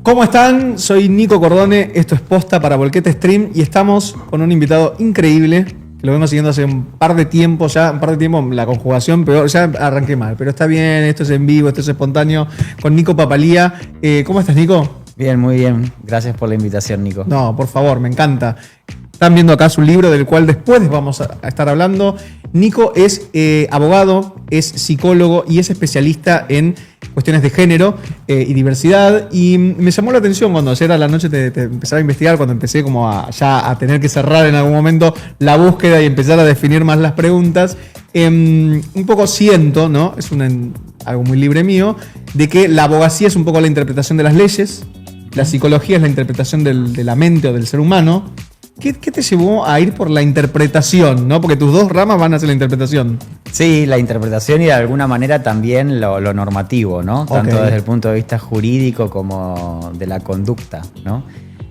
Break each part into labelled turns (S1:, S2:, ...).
S1: ¿Cómo están? Soy Nico Cordone, esto es Posta para Volquete Stream y estamos con un invitado increíble que lo vengo siguiendo hace un par de tiempo, la conjugación, pero ya arranqué mal, pero está bien, esto es en vivo, esto es espontáneo, con Nico Papalía. ¿Cómo estás, Nico?
S2: Bien, muy bien. Gracias por la invitación, Nico.
S1: No, por favor, me encanta. Están viendo acá su libro del cual después vamos a estar hablando. Nico es abogado, es psicólogo y es especialista en cuestiones de género y diversidad. Y me llamó la atención cuando ayer a la noche te empezaba a investigar, cuando empecé como a tener que cerrar en algún momento la búsqueda y empezar a definir más las preguntas. Un poco siento, ¿no? Es algo muy libre mío, de que la abogacía es un poco la interpretación de las leyes, la psicología es la interpretación de la mente o del ser humano. ¿Qué te llevó a ir por la interpretación, ¿no? Porque tus dos ramas van a ser la interpretación.
S2: Sí, la interpretación y de alguna manera también lo normativo, ¿no?
S1: Okay.
S2: Tanto desde el punto de vista jurídico como de la conducta, ¿no?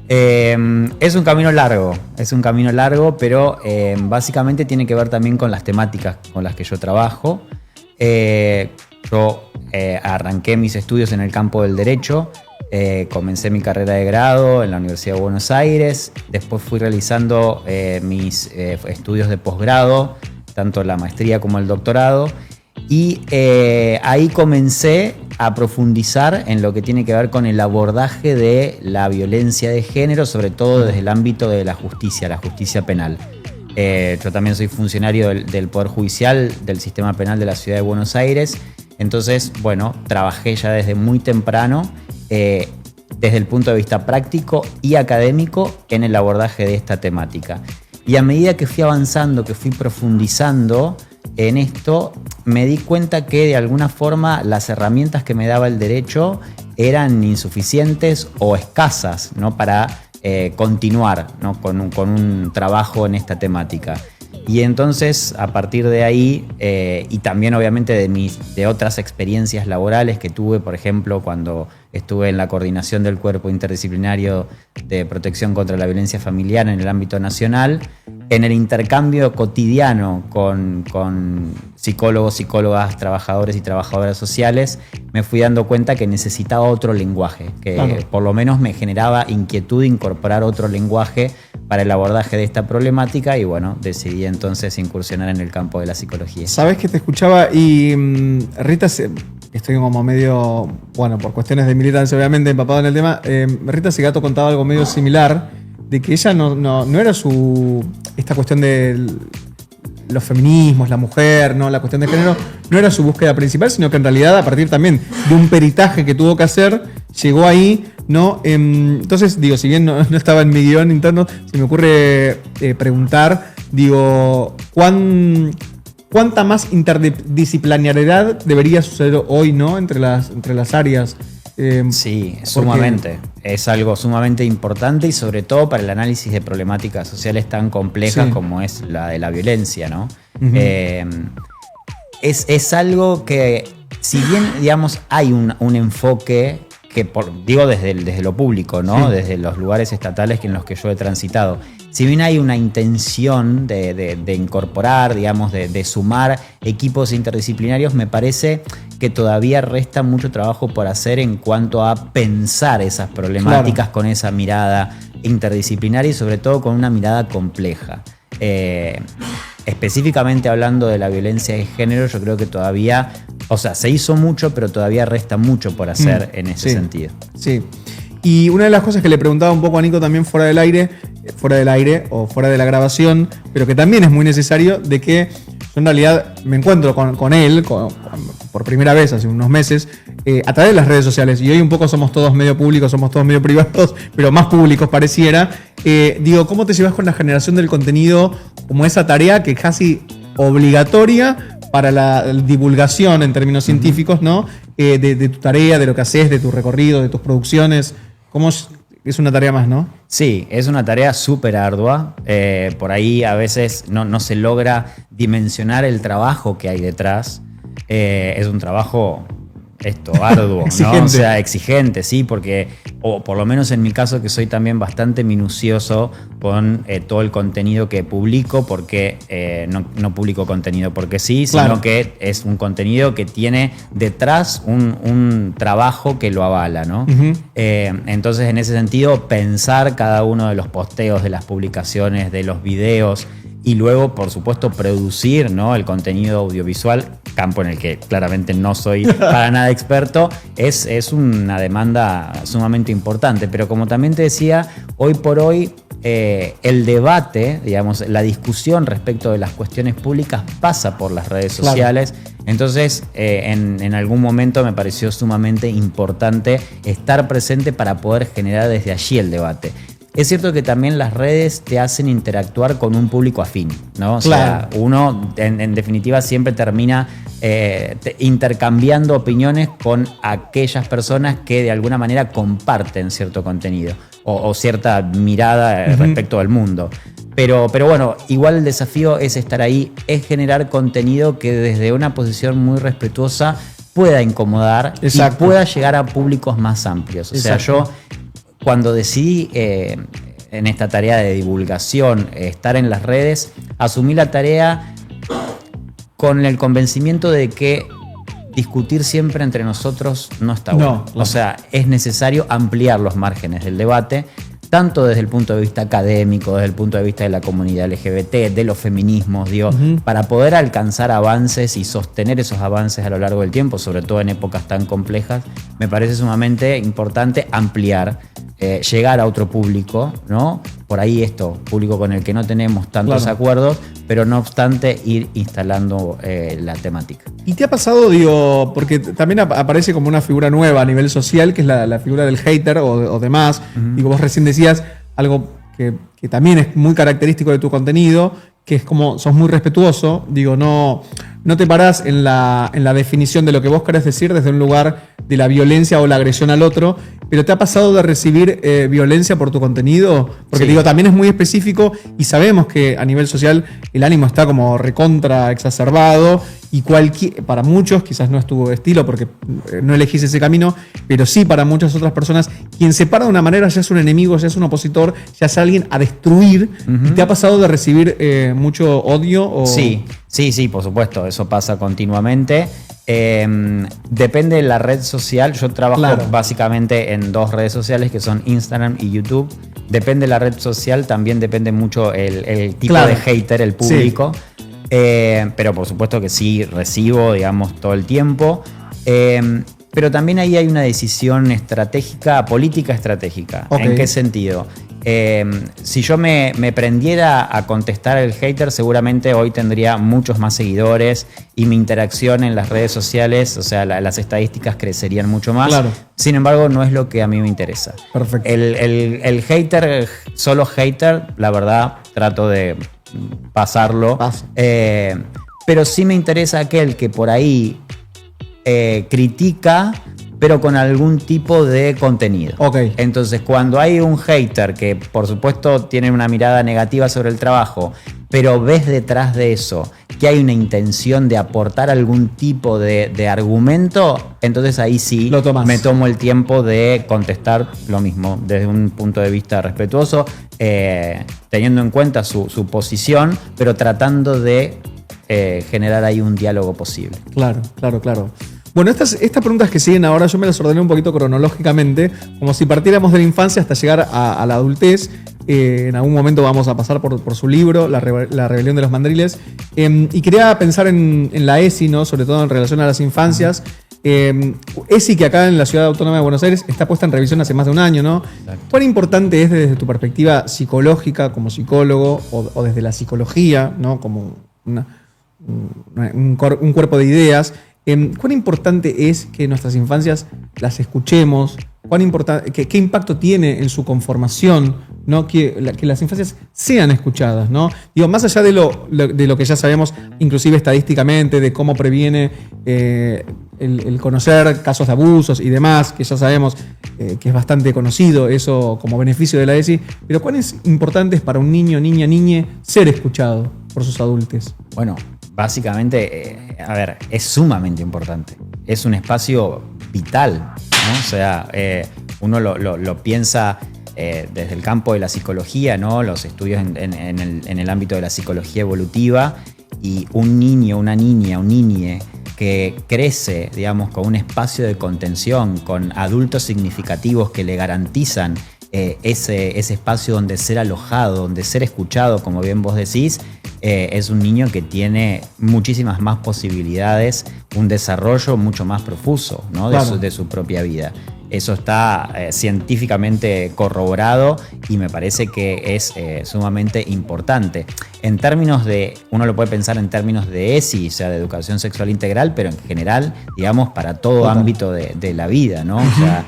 S2: Es un camino largo, pero básicamente tiene que ver también con las temáticas con las que yo trabajo. Yo arranqué mis estudios en el campo del derecho. Comencé mi carrera de grado en la Universidad de Buenos Aires, después fui realizando mis estudios de posgrado, tanto la maestría como el doctorado, y ahí comencé a profundizar en lo que tiene que ver con el abordaje de la violencia de género, sobre todo desde el ámbito de la justicia penal. Yo también soy funcionario del Poder Judicial del Sistema Penal de la Ciudad de Buenos Aires, entonces, bueno, trabajé ya desde muy temprano desde el punto de vista práctico y académico en el abordaje de esta temática. Y a medida que fui avanzando, que fui profundizando en esto, me di cuenta que de alguna forma las herramientas que me daba el derecho eran insuficientes o escasas, ¿no? Para continuar, ¿no? con un trabajo en esta temática. Y entonces, a partir de ahí, y también obviamente de otras experiencias laborales que tuve, por ejemplo, cuando estuve en la coordinación del Cuerpo Interdisciplinario de Protección contra la Violencia Familiar en el ámbito nacional, en el intercambio cotidiano con psicólogos, psicólogas, trabajadores y trabajadoras sociales, me fui dando cuenta que necesitaba otro lenguaje, que claro, por lo menos me generaba inquietud incorporar otro lenguaje para el abordaje de esta problemática y bueno, decidí entonces incursionar en el campo de la psicología.
S1: Sabes que te escuchaba y Rita, estoy como medio, bueno, por cuestiones de militancia obviamente empapado en el tema, Rita Segato contaba algo medio similar, de que ella no era esta cuestión de los feminismos, la mujer, ¿no? La cuestión de género, no era su búsqueda principal, sino que en realidad a partir también de un peritaje que tuvo que hacer, llegó ahí, ¿no? Entonces, digo, si bien no estaba en mi guión interno, se me ocurre preguntar, digo, ¿cuánta más interdisciplinariedad debería suceder hoy, ¿no? Entre las áreas?
S2: Sí, sumamente. Es algo sumamente importante y sobre todo para el análisis de problemáticas sociales tan complejas como es la de la violencia, ¿no? Uh-huh. Es algo que, si bien, digamos, hay un enfoque que, digo desde lo público, ¿no? Sí. Desde los lugares estatales en los que yo he transitado. Si bien hay una intención de incorporar, digamos, de sumar equipos interdisciplinarios, me parece que todavía resta mucho trabajo por hacer en cuanto a pensar esas problemáticas, claro, con esa mirada interdisciplinaria y sobre todo con una mirada compleja. Específicamente hablando de la violencia de género, yo creo que todavía, o sea, se hizo mucho, pero todavía resta mucho por hacer en ese sentido. Sí.
S1: Y una de las cosas que le preguntaba un poco a Nico también fuera del aire o fuera de la grabación, pero que también es muy necesario, de que yo en realidad me encuentro con él por primera vez hace unos meses a través de las redes sociales, y hoy un poco somos todos medio públicos, somos todos medio privados, pero más públicos pareciera. Digo, ¿cómo te llevas con la generación del contenido como esa tarea que es casi obligatoria para la divulgación en términos científicos, ¿no? De tu tarea, de lo que haces, de tu recorrido, de tus producciones? ¿Cómo es una tarea más, no?
S2: Sí, es una tarea súper ardua. Por ahí a veces no se logra dimensionar el trabajo que hay detrás. Es un trabajo arduo,
S1: Exigente.
S2: ¿no? O sea, exigente, sí, porque, o por lo menos en mi caso, que soy también bastante minucioso con todo el contenido que publico, porque no publico contenido porque sí, sino
S1: Claro.
S2: que es un contenido que tiene detrás un trabajo que lo avala, ¿no?
S1: Ujú.
S2: Entonces, en ese sentido, pensar cada uno de los posteos, de las publicaciones, de los videos, y luego, por supuesto, producir, ¿no?, el contenido audiovisual, campo en el que claramente no soy para nada experto, es una demanda sumamente importante. Pero como también te decía, hoy por hoy el debate, digamos, la discusión respecto de las cuestiones públicas pasa por las redes
S1: Claro.
S2: sociales. Entonces, en algún momento me pareció sumamente importante estar presente para poder generar desde allí el debate. Es cierto que también las redes te hacen interactuar con un público afín, ¿no? O
S1: Claro.
S2: sea, uno en definitiva siempre termina intercambiando opiniones con aquellas personas que de alguna manera comparten cierto contenido o cierta mirada respecto al mundo. Pero bueno, igual el desafío es estar ahí, es generar contenido que desde una posición muy respetuosa pueda incomodar.
S1: Exacto.
S2: Y pueda llegar a públicos más amplios. O sea,
S1: Exacto.
S2: yo cuando decidí en esta tarea de divulgación estar en las redes, asumí la tarea con el convencimiento de que discutir siempre entre nosotros no está bueno.
S1: No, claro.
S2: O sea, es necesario ampliar los márgenes del debate, tanto desde el punto de vista académico, desde el punto de vista de la comunidad LGBT, de los feminismos, digo, para poder alcanzar avances y sostener esos avances a lo largo del tiempo, sobre todo en épocas tan complejas, me parece sumamente importante ampliar, llegar a otro público, ¿no? Por ahí público con el que no tenemos tantos
S1: Claro.
S2: acuerdos, pero no obstante ir instalando la temática.
S1: ¿Y te ha pasado, digo, porque también aparece como una figura nueva a nivel social, que es la figura del hater o demás? Digo, vos recién decías algo que también es muy característico de tu contenido, que es como sos muy respetuoso, digo, no te parás en la definición de lo que vos querés decir desde un lugar de la violencia o la agresión al otro, pero ¿te ha pasado de recibir violencia por tu contenido? Porque
S2: Sí.
S1: digo, también es muy específico y sabemos que a nivel social el ánimo está como recontra exacerbado y para muchos, quizás no es tu estilo porque no elegís ese camino, pero sí para muchas otras personas, quien se para de una manera ya es un enemigo, ya es un opositor, ya es alguien a destruir. ¿Y te ha pasado de recibir mucho odio?
S2: Sí, por supuesto, eso pasa continuamente. Depende de la red social. Yo trabajo
S1: Claro.
S2: básicamente en dos redes sociales que son Instagram y YouTube. Depende de la red social, también depende mucho el tipo
S1: Claro.
S2: de hater, el público. Pero por supuesto que sí recibo, digamos, todo el tiempo. Pero también ahí hay una decisión estratégica, política estratégica.
S1: Ok.
S2: ¿En qué sentido? Si yo me prendiera a contestar al hater, seguramente hoy tendría muchos más seguidores y mi interacción en las redes sociales, o sea, las estadísticas crecerían mucho más.
S1: Claro.
S2: Sin embargo, no es lo que a mí me interesa.
S1: Perfecto.
S2: El hater, solo hater, la verdad, trato de pasarlo.
S1: Paso.
S2: Pero sí me interesa aquel que por ahí critica, pero con algún tipo de contenido.
S1: Ok.
S2: Entonces, cuando hay un hater que, por supuesto, tiene una mirada negativa sobre el trabajo, pero ves detrás de eso que hay una intención de aportar algún tipo de argumento, entonces ahí sí
S1: Lo tomás.
S2: me tomo el tiempo de contestar lo mismo, desde un punto de vista respetuoso, teniendo en cuenta su posición, pero tratando de generar ahí un diálogo posible.
S1: Claro. Bueno, estas preguntas que siguen ahora yo me las ordené un poquito cronológicamente, como si partiéramos de la infancia hasta llegar a la adultez. En algún momento vamos a pasar por su libro, La rebelión de los mandriles. Y quería pensar en la ESI, ¿no? Sobre todo en relación a las infancias. ESI, que acá en la Ciudad Autónoma de Buenos Aires está puesta en revisión hace más de un año, ¿no?
S2: Exacto.
S1: ¿Cuán importante es desde tu perspectiva psicológica como psicólogo o desde la psicología, ¿no? Como un cuerpo de ideas? ¿Cuán importante es que nuestras infancias las escuchemos? ¿Qué impacto tiene en su conformación, ¿no? Que las infancias sean escuchadas, ¿no? Digo, más allá de lo que ya sabemos, inclusive estadísticamente, de cómo previene el conocer casos de abusos y demás, que ya sabemos que es bastante conocido eso como beneficio de la ESI, pero ¿cuán es importante es para un niño, niñe ser escuchado por sus adultos?
S2: Bueno, básicamente, es sumamente importante. Es un espacio vital, ¿no? O sea, uno lo piensa desde el campo de la psicología, ¿no? Los estudios en el ámbito de la psicología evolutiva, y un niño, una niña, un niñe que crece, digamos, con un espacio de contención, con adultos significativos que le garantizan ese espacio donde ser alojado, donde ser escuchado, como bien vos decís, es un niño que tiene muchísimas más posibilidades, un desarrollo mucho más profuso, ¿no?
S1: Claro.
S2: de su propia vida. Eso está científicamente corroborado y me parece que es sumamente importante. En términos de, uno lo puede pensar en términos de ESI, o sea, de educación sexual integral, pero en general, digamos, para todo ámbito de la vida, ¿no? O sea,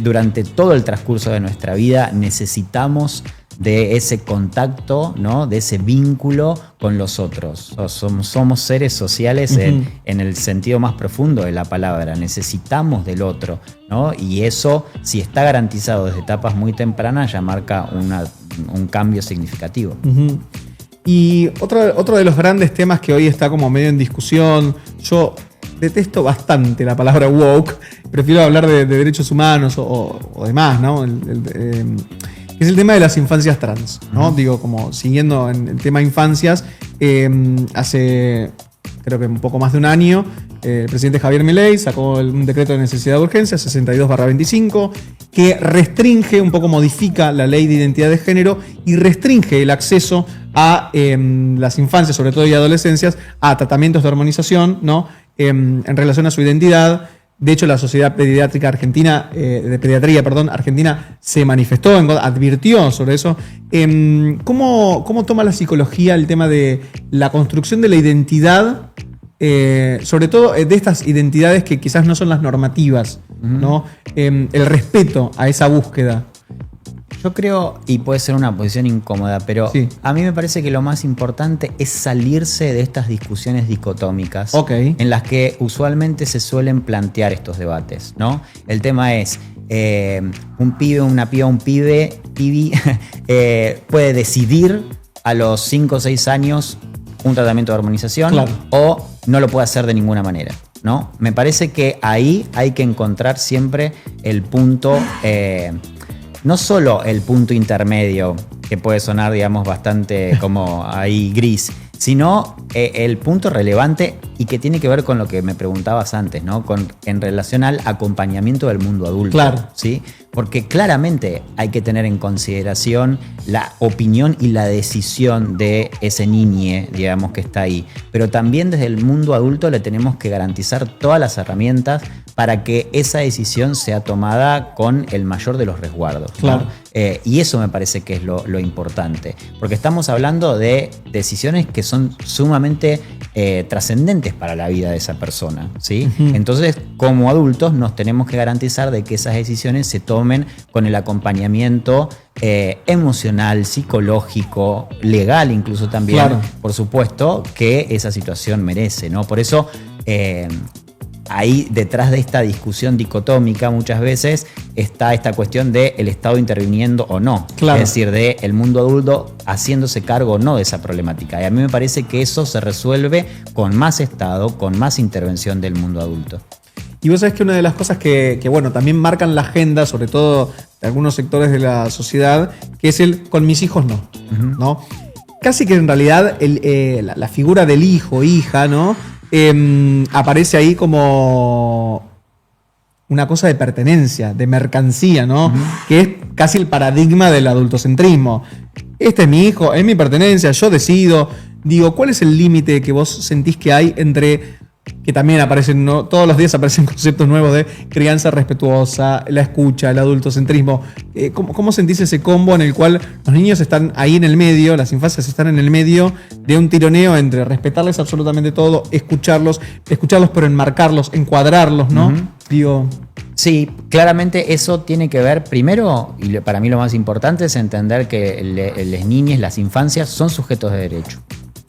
S2: durante todo el transcurso de nuestra vida necesitamos de ese contacto, ¿no? De ese vínculo con los otros. Somos seres sociales en el sentido más profundo de la palabra. Necesitamos del otro, ¿no? Y eso, si está garantizado desde etapas muy tempranas, ya marca un cambio significativo.
S1: Y otro de los grandes temas que hoy está como medio en discusión, yo detesto bastante la palabra woke, prefiero hablar de derechos humanos o demás, ¿no? Es el tema de las infancias trans, ¿no? Digo, como siguiendo en el tema infancias, hace creo que un poco más de un año, el presidente Javier Milei sacó un decreto de necesidad de urgencia, 62/25, que restringe, un poco modifica la ley de identidad de género y restringe el acceso a las infancias, sobre todo y adolescencias, a tratamientos de hormonización, ¿no? En relación a su identidad. De hecho, la Sociedad Pediátrica Argentina, de Pediatría, Argentina, se manifestó, advirtió sobre eso. ¿Cómo toma la psicología el tema de la construcción de la identidad, sobre todo de estas identidades que quizás no son las normativas, ¿no? El respeto a esa búsqueda?
S2: Yo creo, y puede ser una posición incómoda, pero sí, a mí me parece que lo más importante es salirse de estas discusiones dicotómicas en las que usualmente se suelen plantear estos debates, ¿no? El tema es, un pibe, una piba, un pibe puede decidir a los 5 o 6 años un tratamiento de hormonización, claro, o no lo puede hacer de ninguna manera, ¿no? Me parece que ahí hay que encontrar siempre el punto... no solo el punto intermedio, que puede sonar, digamos, bastante como ahí gris, sino el punto relevante y que tiene que ver con lo que me preguntabas antes, ¿no? En relación al acompañamiento del mundo adulto.
S1: Claro.
S2: ¿Sí? Porque claramente hay que tener en consideración la opinión y la decisión de ese niñe, digamos, que está ahí. Pero también desde el mundo adulto le tenemos que garantizar todas las herramientas para que esa decisión sea tomada con el mayor de los resguardos, ¿no?
S1: Claro.
S2: Y eso me parece que es lo importante, porque estamos hablando de decisiones que son sumamente trascendentes para la vida de esa persona, ¿sí? Entonces, como adultos nos tenemos que garantizar de que esas decisiones se tomen con el acompañamiento emocional, psicológico, legal incluso también, claro, por supuesto, que esa situación merece, ¿no? Por eso... ahí detrás de esta discusión dicotómica muchas veces está esta cuestión de el Estado interviniendo o no. Claro. Es decir, de el mundo adulto haciéndose cargo o no de esa problemática. Y a mí me parece que eso se resuelve con más Estado, con más intervención del mundo adulto.
S1: Y vos sabés que una de las cosas que bueno, también marcan la agenda, sobre todo de algunos sectores de la sociedad, que es el con mis hijos no, ¿no? Casi que en realidad la figura del hijo, hija, ¿no? Aparece ahí como una cosa de pertenencia, de mercancía, ¿no? Que es casi el paradigma del adultocentrismo. Este es mi hijo, es mi pertenencia, yo decido. Digo, ¿cuál es el límite que vos sentís que hay entre... que también aparecen, ¿no? Todos los días aparecen conceptos nuevos de crianza respetuosa, la escucha, el adultocentrismo. ¿Cómo sentís ese combo en el cual los niños están ahí en el medio, las infancias están en el medio de un tironeo entre respetarles absolutamente todo, escucharlos pero enmarcarlos, encuadrarlos, ¿no? Digo...
S2: Sí, claramente eso tiene que ver, primero, y para mí lo más importante es entender que las niñas, las infancias son sujetos de derecho.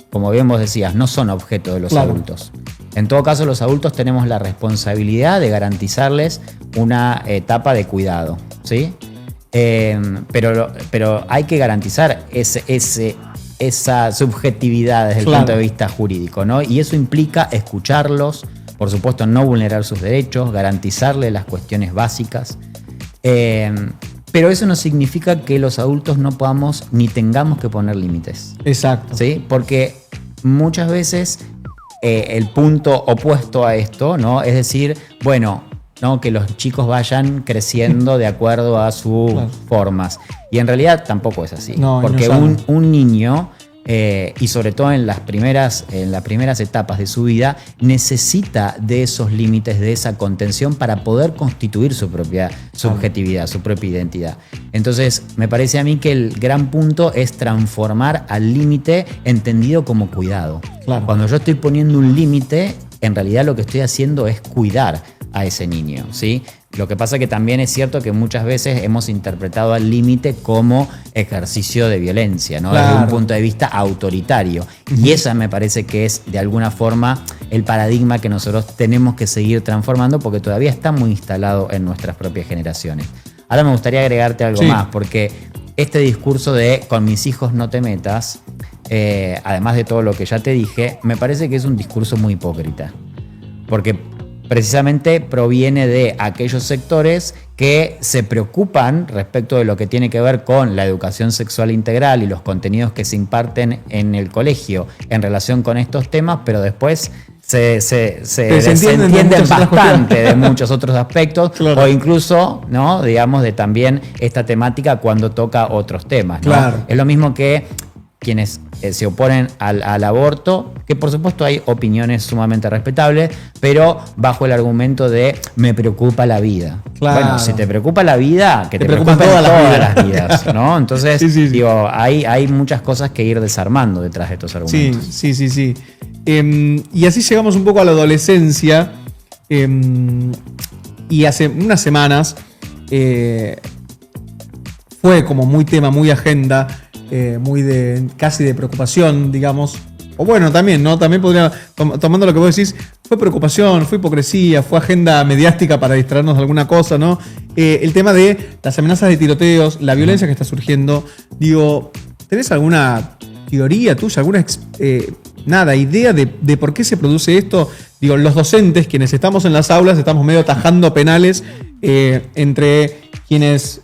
S2: Como bien vos decías, no son objeto de los adultos. En todo caso, los adultos tenemos la responsabilidad de garantizarles una etapa de cuidado, ¿sí? Pero hay que garantizar esa subjetividad desde el punto de vista jurídico, ¿no? Y eso implica escucharlos, por supuesto no vulnerar sus derechos, garantizarle las cuestiones básicas. Pero eso no significa que los adultos no podamos ni tengamos que poner límites.
S1: Exacto.
S2: ¿Sí? Porque muchas veces el punto opuesto a esto, ¿no? Es decir, bueno, ¿no? Que los chicos vayan creciendo de acuerdo a sus formas. Y en realidad tampoco es así.
S1: No,
S2: porque
S1: no
S2: un niño, y sobre todo en las primeras etapas de su vida, necesita de esos límites, de esa contención para poder constituir su propia subjetividad, su propia identidad. Entonces, me parece a mí que el gran punto es transformar al límite entendido como cuidado.
S1: Claro.
S2: Cuando yo estoy poniendo un límite, en realidad lo que estoy haciendo es cuidar a ese niño, ¿sí? Lo que pasa es que también es cierto que muchas veces hemos interpretado al límite como ejercicio de violencia, ¿no?
S1: Claro.
S2: Desde un punto de vista autoritario. Y esa me parece que es, de alguna forma, el paradigma que nosotros tenemos que seguir transformando porque todavía está muy instalado en nuestras propias generaciones. Ahora me gustaría agregarte algo más, porque este discurso de con mis hijos no te metas, además de todo lo que ya te dije, me parece que es un discurso muy hipócrita. Porque precisamente proviene de aquellos sectores que se preocupan respecto de lo que tiene que ver con la educación sexual integral y los contenidos que se imparten en el colegio en relación con estos temas, pero después se desentienden bastante de muchos otros aspectos, claro. O incluso, ¿no? Digamos, de también esta temática cuando toca otros temas, ¿no?
S1: Claro.
S2: Es lo mismo que quienes se oponen al aborto, que por supuesto hay opiniones sumamente respetables, pero bajo el argumento de me preocupa la vida.
S1: Claro.
S2: Bueno, si te preocupa la vida, que te
S1: preocupan
S2: preocupen
S1: todas
S2: las vidas, ¿no? Entonces,
S1: sí.
S2: digo, hay muchas cosas que ir desarmando detrás de estos argumentos.
S1: Sí. Y así llegamos un poco a la adolescencia. Y hace unas semanas fue como muy tema, muy agenda, muy casi de preocupación, digamos. O bueno, también, ¿no? También podría, tomando lo que vos decís, fue preocupación, fue hipocresía, fue agenda mediática para distraernos de alguna cosa, ¿no? El tema de las amenazas de tiroteos, la violencia que está surgiendo. Digo, ¿tenés alguna teoría tuya, alguna idea de por qué se produce esto? Digo, los docentes, quienes estamos en las aulas, estamos medio tajando penales entre quienes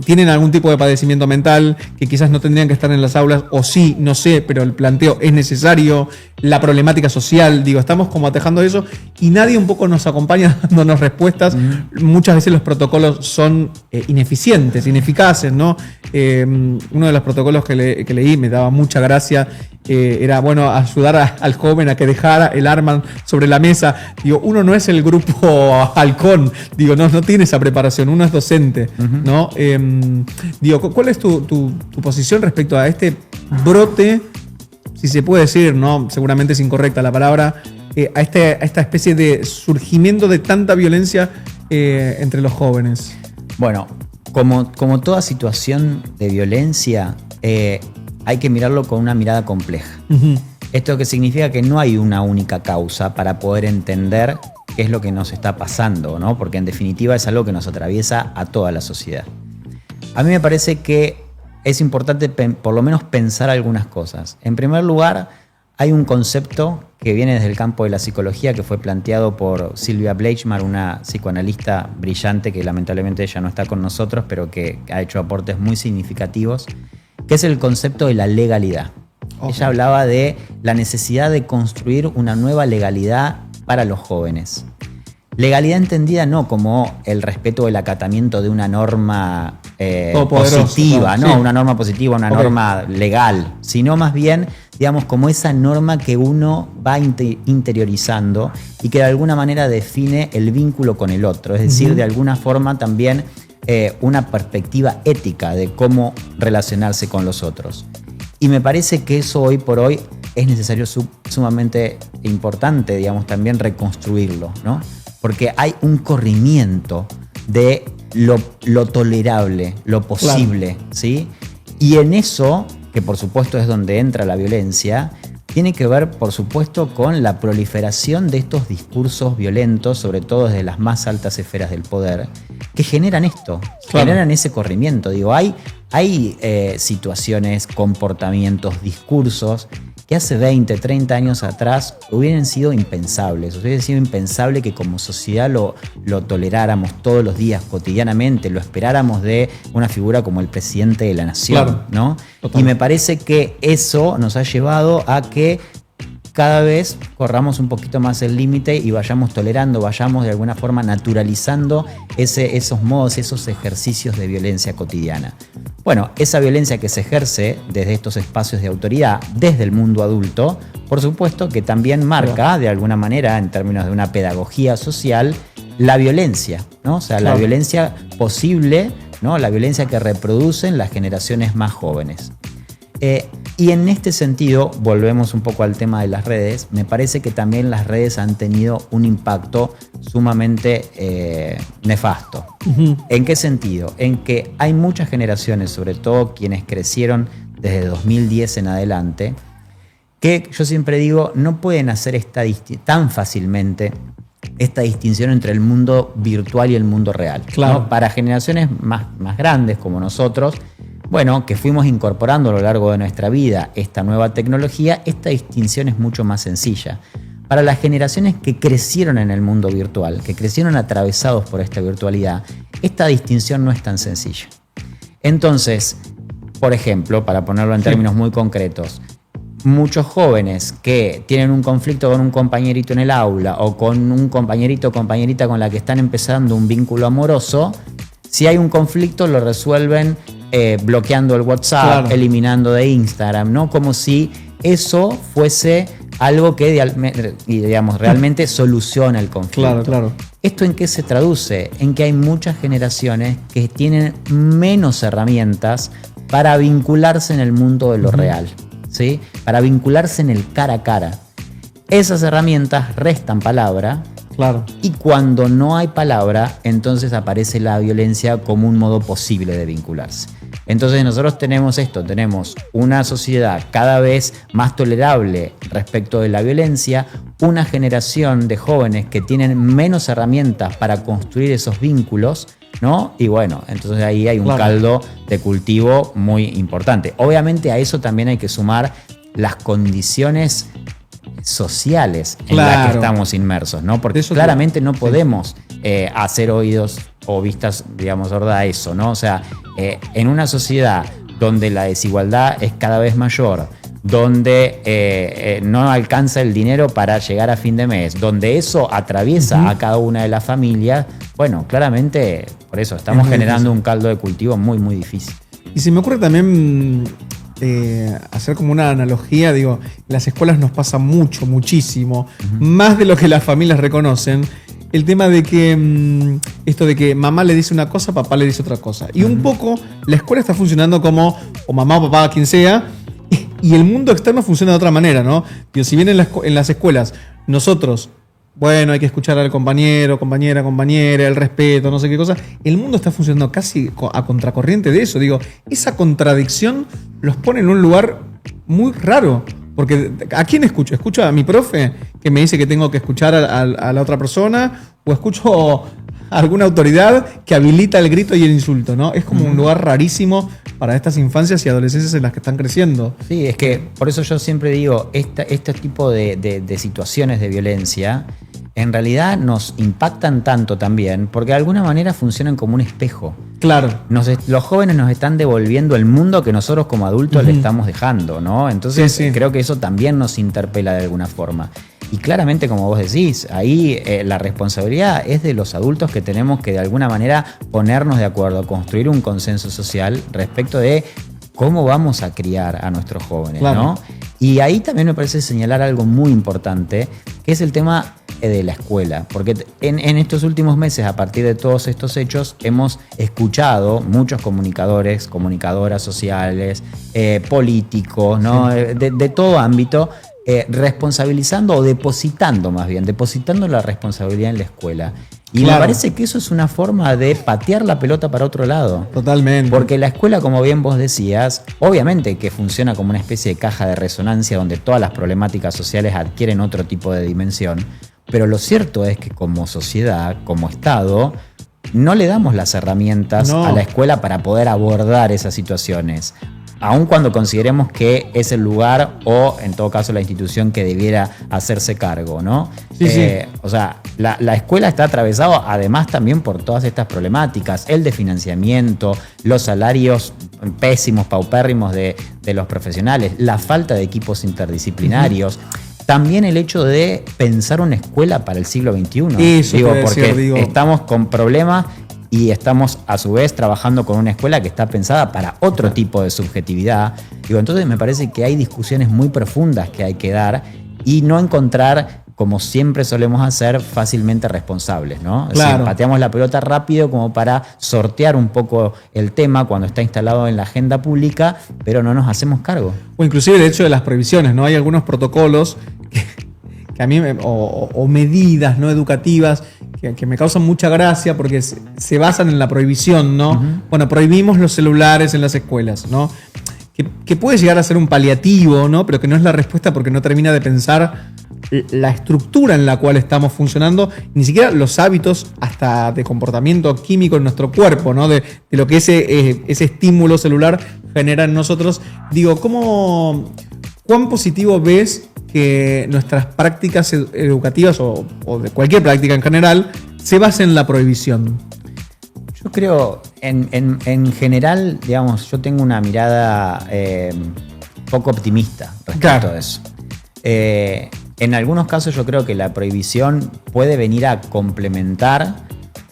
S1: tienen algún tipo de padecimiento mental, que quizás no tendrían que estar en las aulas, o sí, no sé, pero el planteo es necesario, la problemática social, digo, estamos como atejando eso y nadie un poco nos acompaña dándonos respuestas. Muchas veces los protocolos son ineficientes, ineficaces, ¿no? Uno de los protocolos que leí me daba mucha gracia, era, bueno, ayudar al joven a que dejara el arma sobre la mesa. Digo, uno no es el grupo halcón, digo, no tiene esa preparación, uno es docente, ¿no? Digo, ¿cuál es tu posición respecto a este brote, si se puede decir, ¿no? Seguramente es incorrecta la palabra, a esta especie de surgimiento de tanta violencia entre los jóvenes?
S2: Bueno, como toda situación de violencia, hay que mirarlo con una mirada compleja. Esto que significa que no hay una única causa para poder entender qué es lo que nos está pasando, ¿no? Porque en definitiva es algo que nos atraviesa a toda la sociedad. A mí me parece que es importante por lo menos pensar algunas cosas. En primer lugar, hay un concepto que viene desde el campo de la psicología que fue planteado por Sylvia Bleichmar, una psicoanalista brillante que lamentablemente ella no está con nosotros, pero que ha hecho aportes muy significativos, que es el concepto de la legalidad. Okay. Ella hablaba de la necesidad de construir una nueva legalidad para los jóvenes. Legalidad entendida no como el respeto o el acatamiento de una norma positiva, ¿no? Sí. Una norma positiva, una norma legal, sino más bien, digamos, como esa norma que uno va interiorizando y que de alguna manera define el vínculo con el otro, es decir, de alguna forma también una perspectiva ética de cómo relacionarse con los otros. Y me parece que eso hoy por hoy es necesario, sumamente importante, digamos, también reconstruirlo, ¿no? Porque hay un corrimiento de lo tolerable, lo posible, claro. ¿Sí? Y en eso, que por supuesto es donde entra la violencia, tiene que ver, por supuesto, con la proliferación de estos discursos violentos, sobre todo desde las más altas esferas del poder, que generan esto, claro. Generan ese corrimiento. Digo, hay situaciones, comportamientos, discursos que hace 20, 30 años atrás hubieran sido impensables. Hubiera sido impensable que como sociedad lo toleráramos todos los días, cotidianamente, lo esperáramos de una figura como el presidente de la nación,
S1: claro,
S2: ¿no?
S1: Total.
S2: Y me parece que eso nos ha llevado a que cada vez corramos un poquito más el límite y vayamos tolerando, vayamos de alguna forma naturalizando esos modos, esos ejercicios de violencia cotidiana. Bueno, esa violencia que se ejerce desde estos espacios de autoridad, desde el mundo adulto, por supuesto que también marca de alguna manera, en términos de una pedagogía social, la violencia, ¿no? O sea, la violencia posible, ¿no? La violencia que reproducen las generaciones más jóvenes. Y en este sentido, volvemos un poco al tema de las redes, me parece que también las redes han tenido un impacto sumamente nefasto. Uh-huh. ¿En qué sentido? En que hay muchas generaciones, sobre todo quienes crecieron desde 2010 en adelante, que yo siempre digo, no pueden hacer tan fácilmente esta distinción entre el mundo virtual y el mundo real.
S1: Claro.
S2: ¿No? Para generaciones más grandes como nosotros, bueno, que fuimos incorporando a lo largo de nuestra vida esta nueva tecnología, esta distinción es mucho más sencilla. Para las generaciones que crecieron en el mundo virtual, que crecieron atravesados por esta virtualidad, esta distinción no es tan sencilla. Entonces, por ejemplo, para ponerlo en términos muy concretos, muchos jóvenes que tienen un conflicto con un compañerito en el aula o con un compañerito o compañerita con la que están empezando un vínculo amoroso, si hay un conflicto lo resuelven bloqueando el WhatsApp, claro, eliminando de Instagram, ¿no? Como si eso fuese algo que, digamos, realmente soluciona el conflicto.
S1: Claro, claro.
S2: ¿Esto en qué se traduce? En que hay muchas generaciones que tienen menos herramientas para vincularse en el mundo de lo real, ¿sí? Para vincularse en el cara a cara. Esas herramientas restan palabra.
S1: Claro.
S2: Y cuando no hay palabra, entonces aparece la violencia como un modo posible de vincularse. Entonces nosotros tenemos una sociedad cada vez más tolerable respecto de la violencia, una generación de jóvenes que tienen menos herramientas para construir esos vínculos, ¿no? Y bueno, entonces ahí hay un caldo de cultivo muy importante. Obviamente a eso también hay que sumar las condiciones sociales en las que estamos inmersos, ¿no? Porque claramente no podemos hacer oídos o vistas, digamos, sordas a eso, ¿no? O sea, en una sociedad donde la desigualdad es cada vez mayor, donde no alcanza el dinero para llegar a fin de mes, donde eso atraviesa a cada una de las familias, bueno, claramente por eso estamos generando un caldo de cultivo muy, muy difícil.
S1: Y se me ocurre también hacer como una analogía, digo, en las escuelas nos pasa muchísimo, más de lo que las familias reconocen, el tema de que esto de que mamá le dice una cosa, papá le dice otra cosa. Y un poco la escuela está funcionando como, o mamá o papá, quien sea, y el mundo externo funciona de otra manera, ¿no? Digo, si bien en las escuelas nosotros, bueno, hay que escuchar al compañero, compañera, el respeto, no sé qué cosa, el mundo está funcionando casi a contracorriente de eso. Digo, esa contradicción los pone en un lugar muy raro. Porque ¿a quién escucho? ¿Escucho a mi profe que me dice que tengo que escuchar a la otra persona? ¿O escucho a alguna autoridad que habilita el grito y el insulto, ¿no? Es como un lugar rarísimo para estas infancias y adolescencias en las que están creciendo.
S2: Sí, es que por eso yo siempre digo, este tipo de situaciones de violencia en realidad nos impactan tanto también porque de alguna manera funcionan como un espejo.
S1: Claro.
S2: Los jóvenes nos están devolviendo el mundo que nosotros como adultos le estamos dejando, ¿no? Entonces creo que eso también nos interpela de alguna forma. Y claramente, como vos decís, ahí la responsabilidad es de los adultos que tenemos que de alguna manera ponernos de acuerdo, construir un consenso social respecto de cómo vamos a criar a nuestros jóvenes, claro, ¿no? Y ahí también me parece señalar algo muy importante, que es el tema de la escuela, porque en estos últimos meses, a partir de todos estos hechos, hemos escuchado muchos comunicadores, comunicadoras sociales, políticos, ¿no? De todo ámbito, responsabilizando o depositando la responsabilidad en la escuela. Y claro, me parece que eso es una forma de patear la pelota para otro lado.
S1: Totalmente.
S2: Porque la escuela, como bien vos decías, obviamente que funciona como una especie de caja de resonancia donde todas las problemáticas sociales adquieren otro tipo de dimensión. Pero lo cierto es que como sociedad, como Estado, no le damos las herramientas a la escuela para poder abordar esas situaciones. aun cuando consideremos que es el lugar o en todo caso la institución que debiera hacerse cargo, ¿no?
S1: Sí.
S2: O sea, la escuela está atravesada además también por todas estas problemáticas, el de financiamiento, los salarios pésimos, paupérrimos de los profesionales, la falta de equipos interdisciplinarios. También el hecho de pensar una escuela para el siglo XXI.
S1: Eso
S2: porque estamos con problemas y estamos a su vez trabajando con una escuela que está pensada para otro tipo de subjetividad. Entonces me parece que hay discusiones muy profundas que hay que dar y no encontrar, como siempre solemos hacer, fácilmente responsables, ¿no?
S1: Claro.
S2: Es decir, pateamos la pelota rápido como para sortear un poco el tema cuando está instalado en la agenda pública, pero no nos hacemos cargo.
S1: O inclusive el hecho de las prohibiciones, ¿no? Hay algunos protocolos que a mí, o medidas no educativas que me causan mucha gracia porque se basan en la prohibición, ¿no? Uh-huh. Bueno, prohibimos los celulares en las escuelas, ¿no? Que puede llegar a ser un paliativo, ¿no? Pero que no es la respuesta porque no termina de pensar la estructura en la cual estamos funcionando, ni siquiera los hábitos hasta de comportamiento químico en nuestro cuerpo, ¿no? De lo que ese estímulo celular genera en nosotros. Digo, ¿cuán positivo ves que nuestras prácticas educativas o de cualquier práctica en general se basen en la prohibición?
S2: Yo creo, en general, digamos, yo tengo una mirada poco optimista respecto a eso. En algunos casos yo creo que la prohibición puede venir a complementar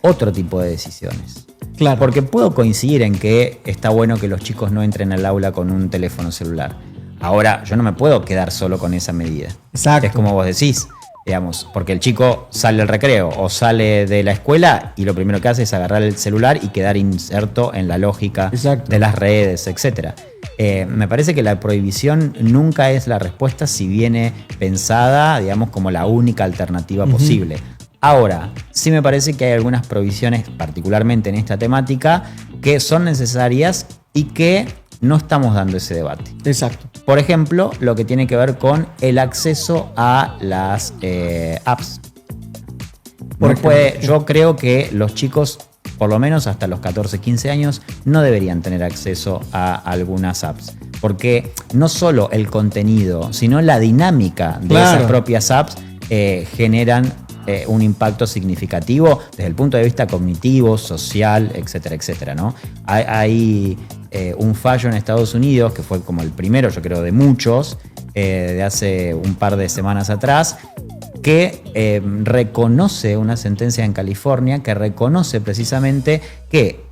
S2: otro tipo de decisiones.
S1: Claro.
S2: Porque puedo coincidir en que está bueno que los chicos no entren al aula con un teléfono celular. Ahora, yo no me puedo quedar solo con esa medida.
S1: Exacto.
S2: Es como vos decís, digamos, porque el chico sale al recreo o sale de la escuela y lo primero que hace es agarrar el celular y quedar inserto en la lógica
S1: Exacto.
S2: de las redes, etc. Me parece que la prohibición nunca es la respuesta si viene pensada, digamos, como la única alternativa posible. Ahora, sí me parece que hay algunas prohibiciones, particularmente en esta temática, que son necesarias y que no estamos dando ese debate.
S1: Exacto.
S2: Por ejemplo, lo que tiene que ver con el acceso a las apps. Yo creo que los chicos, por lo menos hasta los 14, 15 años, no deberían tener acceso a algunas apps. Porque no solo el contenido, sino la dinámica de esas propias apps generan un impacto significativo desde el punto de vista cognitivo, social, etcétera, etcétera, ¿no? Hay un fallo en Estados Unidos, que fue como el primero, yo creo, de muchos, de hace un par de semanas atrás, que reconoce una sentencia en California que reconoce precisamente que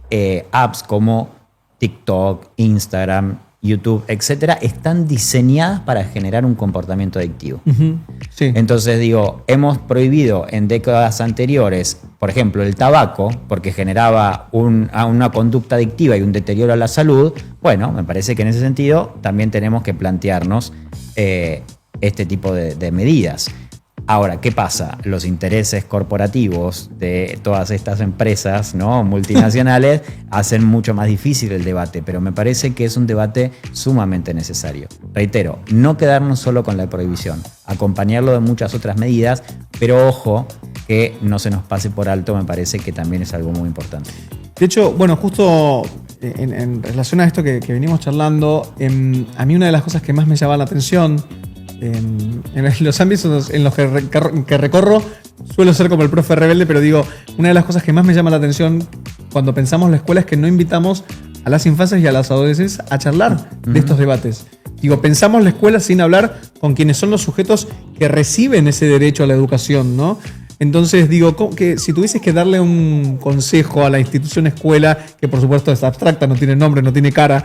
S2: apps como TikTok, Instagram, YouTube, etcétera, están diseñadas para generar un comportamiento adictivo.
S1: Uh-huh. Sí.
S2: Entonces, hemos prohibido en décadas anteriores, por ejemplo, el tabaco, porque generaba una conducta adictiva y un deterioro a la salud. Bueno, me parece que en ese sentido también tenemos que plantearnos este tipo de medidas. Ahora, ¿qué pasa? Los intereses corporativos de todas estas empresas, ¿no?, multinacionales hacen mucho más difícil el debate, pero me parece que es un debate sumamente necesario. Reitero, no quedarnos solo con la prohibición, acompañarlo de muchas otras medidas, pero ojo, que no se nos pase por alto, me parece que también es algo muy importante.
S1: De hecho, bueno, justo en relación a esto que venimos charlando, a mí una de las cosas que más me llama la atención en los ámbitos en los que recorro, suelo ser como el profe rebelde, pero una de las cosas que más me llama la atención cuando pensamos la escuela es que no invitamos a las infancias y a las adolescentes a charlar de estos debates. Pensamos la escuela sin hablar con quienes son los sujetos que reciben ese derecho a la educación, ¿no? Entonces, que si tuvieses que darle un consejo a la institución escuela, que por supuesto es abstracta, no tiene nombre, no tiene cara,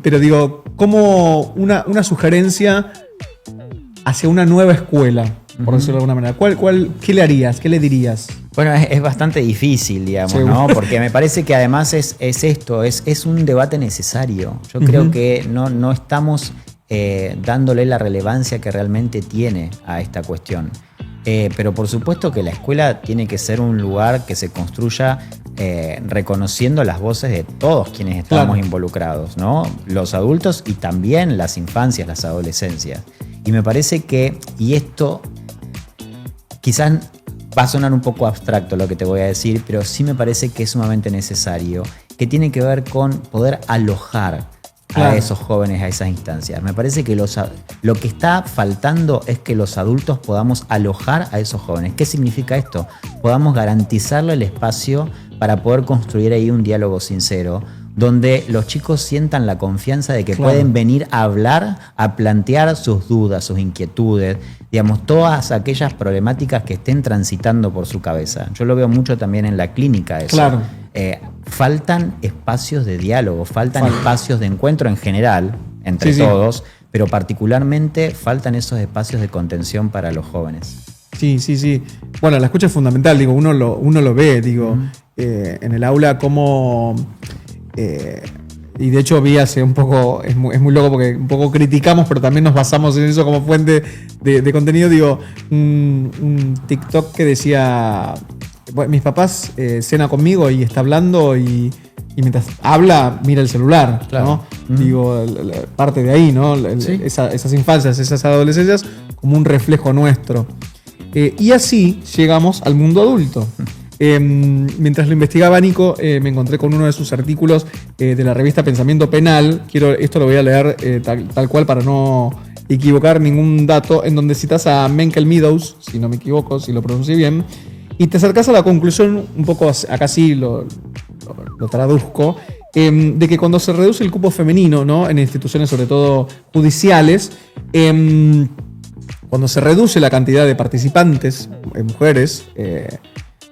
S1: pero como una sugerencia hacia una nueva escuela, por decirlo de alguna manera. ¿Qué le harías? ¿Qué le dirías?
S2: Bueno, es bastante difícil, digamos, ¿no? Porque me parece que además es un debate necesario. Yo creo que no estamos dándole la relevancia que realmente tiene a esta cuestión. Pero por supuesto que la escuela tiene que ser un lugar que se construya reconociendo las voces de todos quienes estamos involucrados, ¿no? Los adultos y también las infancias, las adolescencias. Y me parece que, y esto quizás va a sonar un poco abstracto lo que te voy a decir, pero sí me parece que es sumamente necesario, que tiene que ver con poder alojar a esos jóvenes, a esas instancias. Me parece que lo que está faltando es que los adultos podamos alojar a esos jóvenes. ¿Qué significa esto? Podamos garantizarle el espacio para poder construir ahí un diálogo sincero, donde los chicos sientan la confianza de que pueden venir a hablar, a plantear sus dudas, sus inquietudes, digamos, todas aquellas problemáticas que estén transitando por su cabeza. Yo lo veo mucho también en la clínica eso.
S1: Claro.
S2: Faltan espacios de diálogo, faltan espacios de encuentro en general, entre todos, pero particularmente faltan esos espacios de contención para los jóvenes.
S1: Sí. Bueno, la escucha es fundamental, digo, uno lo ve, digo, en el aula como... y de hecho vi hace un poco, es muy loco porque un poco criticamos, pero también nos basamos en eso como fuente de contenido. Digo, un TikTok que decía, bueno, mis papás cena conmigo y está hablando y mientras habla mira el celular, ¿no? Digo, parte de ahí, ¿no? Esas infancias, esas adolescencias como un reflejo nuestro. Y así llegamos al mundo adulto. Mientras lo investigaba Nico, me encontré con uno de sus artículos de la revista Pensamiento Penal. Esto lo voy a leer tal cual para no equivocar ningún dato, en donde citas a Menkel Meadows, si no me equivoco, si lo pronuncié bien, y te acercas a la conclusión, un poco acá sí lo traduzco, de que cuando se reduce el cupo femenino, ¿no?, en instituciones sobre todo judiciales, cuando se reduce la cantidad de participantes, mujeres,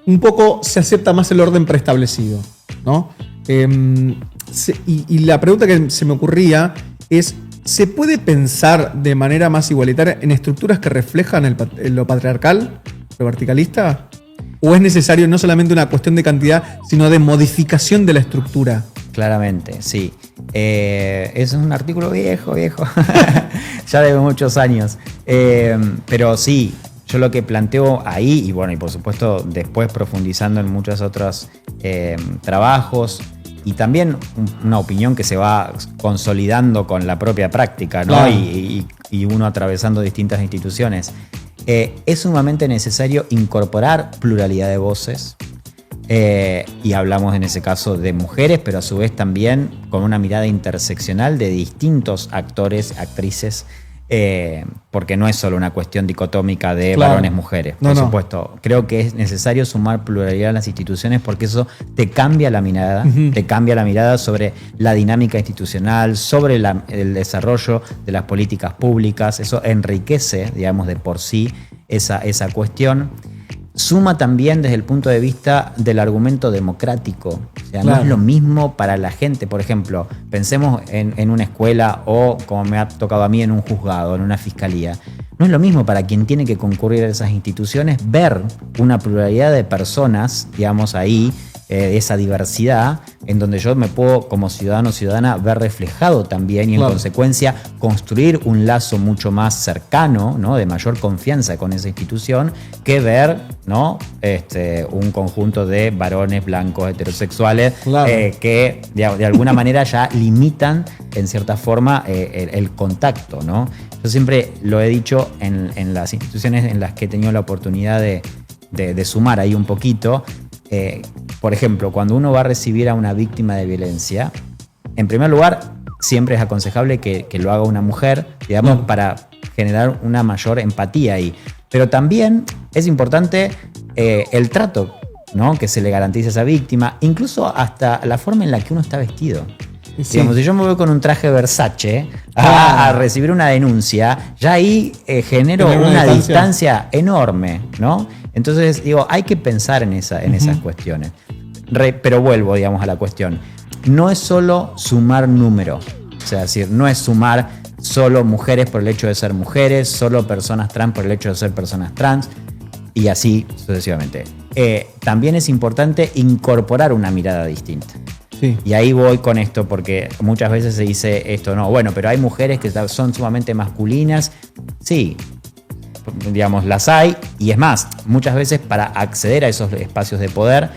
S1: un poco se acepta más el orden preestablecido, ¿no? Y la pregunta que se me ocurría es, ¿se puede pensar de manera más igualitaria en estructuras que reflejan lo patriarcal, lo verticalista? ¿O es necesario no solamente una cuestión de cantidad, sino de modificación de la estructura?
S2: Claramente, sí. Es un artículo viejo, ya de muchos años. Pero sí, yo lo que planteo ahí, y bueno, y por supuesto después profundizando en muchos otros trabajos, y también una opinión que se va consolidando con la propia práctica, ¿no? Claro. Y uno atravesando distintas instituciones. Es sumamente necesario incorporar pluralidad de voces, y hablamos en ese caso de mujeres, pero a su vez también con una mirada interseccional de distintos actores, actrices, porque no es solo una cuestión dicotómica de varones-mujeres, por supuesto. Creo que es necesario sumar pluralidad en las instituciones porque eso te cambia la mirada, te cambia la mirada sobre la dinámica institucional, sobre el desarrollo de las políticas públicas. Eso enriquece, digamos, de por sí esa cuestión. Suma también desde el punto de vista del argumento democrático. O sea, no es lo mismo para la gente. Por ejemplo, pensemos en una escuela o, como me ha tocado a mí, en un juzgado, en una fiscalía. No es lo mismo para quien tiene que concurrir a esas instituciones ver una pluralidad de personas, digamos, ahí, esa diversidad, en donde yo me puedo, como ciudadano o ciudadana, ver reflejado también y en consecuencia construir un lazo mucho más cercano, ¿no?, de mayor confianza con esa institución, que ver, ¿no?, un conjunto de varones blancos heterosexuales que de alguna manera ya limitan en cierta forma el contacto, ¿no? Yo siempre lo he dicho en las instituciones en las que he tenido la oportunidad de sumar ahí un poquito. Por ejemplo, cuando uno va a recibir a una víctima de violencia, en primer lugar, siempre es aconsejable que lo haga una mujer, digamos, para generar una mayor empatía ahí. Pero también es importante el trato, ¿no?, que se le garantice a esa víctima, incluso hasta la forma en la que uno está vestido. Sí. Digamos, si yo me voy con un traje Versace a recibir una denuncia, ya ahí genero una distancia enorme, ¿no? Entonces, digo, hay que pensar en esas cuestiones. Pero vuelvo, digamos, a la cuestión. No es solo sumar número. O sea, es decir, no es sumar solo mujeres por el hecho de ser mujeres, solo personas trans por el hecho de ser personas trans, y así sucesivamente. También es importante incorporar una mirada distinta. Sí. Y ahí voy con esto, porque muchas veces se dice esto, no, bueno, pero hay mujeres que son sumamente masculinas. Sí, digamos, las hay, y es más, muchas veces para acceder a esos espacios de poder,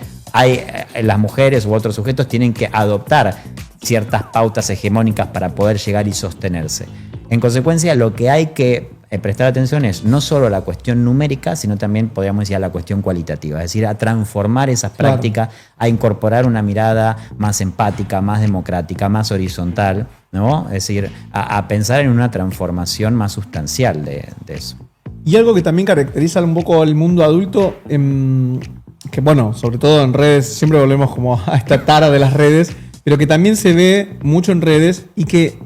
S2: las mujeres u otros sujetos tienen que adoptar ciertas pautas hegemónicas para poder llegar y sostenerse. En consecuencia, lo que hay que prestar atención es no solo la cuestión numérica, sino también, podríamos decir, a la cuestión cualitativa, es decir, a transformar esas prácticas, a incorporar una mirada más empática, más democrática, más horizontal, ¿no? Es decir, a pensar en una transformación más sustancial de eso.
S1: Y algo que también caracteriza un poco al mundo adulto, que bueno, sobre todo en redes, siempre volvemos como a esta tara de las redes, pero que también se ve mucho en redes y que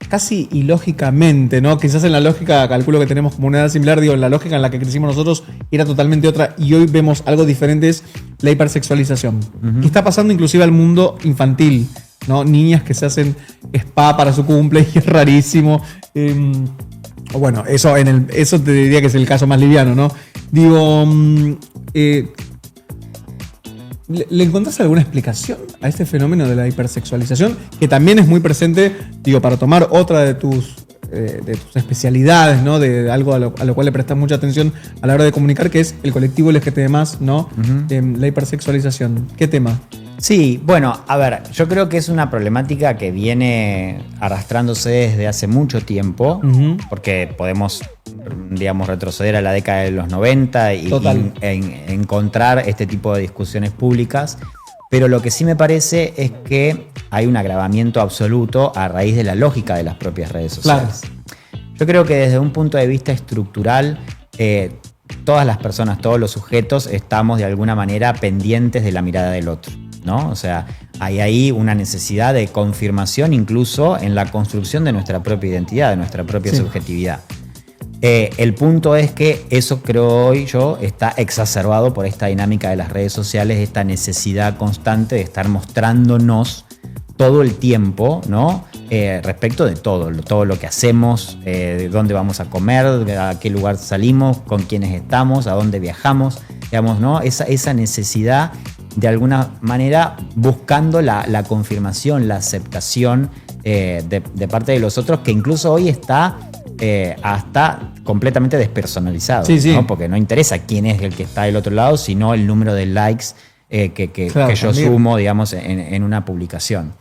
S1: casi ilógicamente, ¿no? Quizás en la lógica, calculo que tenemos como una edad similar, digo, en la lógica en la que crecimos nosotros era totalmente otra y hoy vemos algo diferente, es la hipersexualización. Que está pasando inclusive al mundo infantil, ¿no? Niñas que se hacen spa para su cumple y es rarísimo. Bueno, eso te diría que es el caso más liviano, ¿no? Digo, ¿le encontrás alguna explicación a este fenómeno de la hipersexualización? Que también es muy presente, digo, para tomar otra de tus especialidades, ¿no? De algo a lo cual le prestas mucha atención a la hora de comunicar, que es el colectivo LGTB+, ¿no? La hipersexualización. ¿Qué tema?
S2: Sí, bueno, a ver, yo creo que es una problemática que viene arrastrándose desde hace mucho tiempo, porque podemos, digamos, retroceder a la década de los 90 y encontrar este tipo de discusiones públicas, pero lo que sí me parece es que hay un agravamiento absoluto a raíz de la lógica de las propias redes sociales. Claro. Yo creo que desde un punto de vista estructural, todas las personas, todos los sujetos estamos de alguna manera pendientes de la mirada del otro, ¿no? O sea, hay ahí una necesidad de confirmación incluso en la construcción de nuestra propia identidad, de nuestra propia subjetividad. El punto es que eso, creo hoy yo, está exacerbado por esta dinámica de las redes sociales, esta necesidad constante de estar mostrándonos todo el tiempo, ¿no? Respecto de todo lo que hacemos, de dónde vamos a comer, a qué lugar salimos, con quiénes estamos, a dónde viajamos, digamos, ¿no? Esa necesidad de alguna manera buscando la confirmación, la aceptación de parte de los otros, que incluso hoy está hasta completamente despersonalizado, ¿no? Porque no interesa quién es el que está del otro lado, sino el número de likes que yo sumo, digamos, en una publicación.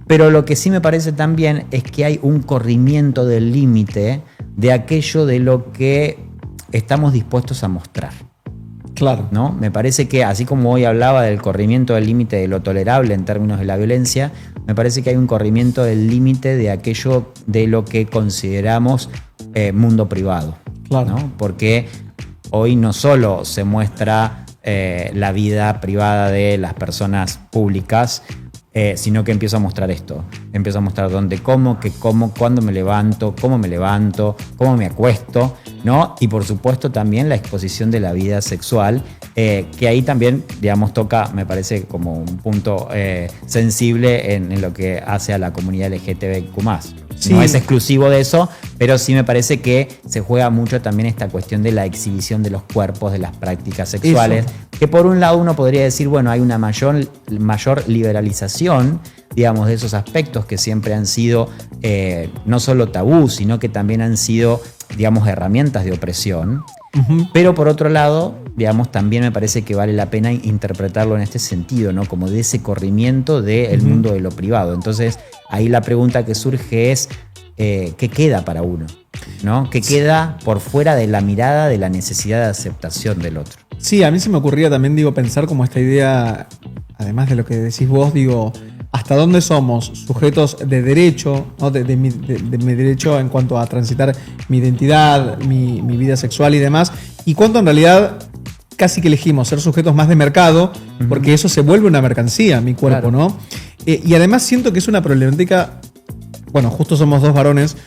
S2: Pero lo que sí me parece también es que hay un corrimiento del límite de aquello de lo que estamos dispuestos a mostrar.
S1: Claro.
S2: ¿No? Me parece que, así como hoy hablaba del corrimiento del límite de lo tolerable en términos de la violencia, me parece que hay un corrimiento del límite de aquello de lo que consideramos mundo privado. Claro. ¿No? Porque hoy no solo se muestra la vida privada de las personas públicas, sino que empiezo a mostrar esto. Empiezo a mostrar dónde como, qué como, cuándo me levanto, cómo me acuesto, ¿no? Y por supuesto también la exposición de la vida sexual, que ahí también, digamos, toca, me parece, como un punto sensible en lo que hace a la comunidad LGTBQ+. Sí. No es exclusivo de eso, pero sí me parece que se juega mucho también esta cuestión de la exhibición de los cuerpos, de las prácticas sexuales, que por un lado uno podría decir, bueno, hay una mayor liberalización, digamos, de esos aspectos que siempre han sido no solo tabú, sino que también han sido, digamos, herramientas de opresión. Pero por otro lado, digamos, también me parece que vale la pena interpretarlo en este sentido, ¿no? Como de ese corrimiento del mundo de lo privado. Entonces, ahí la pregunta que surge es, ¿qué queda para uno? ¿No? ¿Qué queda por fuera de la mirada de la necesidad de aceptación del otro?
S1: Sí, a mí se me ocurría también, digo, pensar como esta idea, además de lo que decís vos, digo, hasta dónde somos sujetos de derecho, ¿no? de mi derecho en cuanto a transitar mi identidad, mi vida sexual y demás, y cuánto en realidad casi que elegimos ser sujetos más de mercado, porque eso se vuelve una mercancía, mi cuerpo, claro. ¿No? Y además siento que es una problemática, bueno, justo somos dos varones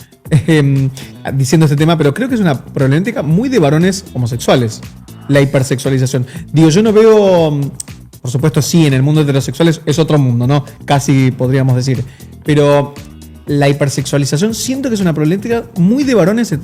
S1: diciendo este tema, pero creo que es una problemática muy de varones homosexuales, la hipersexualización. Digo, yo no veo... Por supuesto, sí, en el mundo heterosexual es otro mundo, ¿no? Casi podríamos decir. Pero la hipersexualización siento que es una problemática muy de varones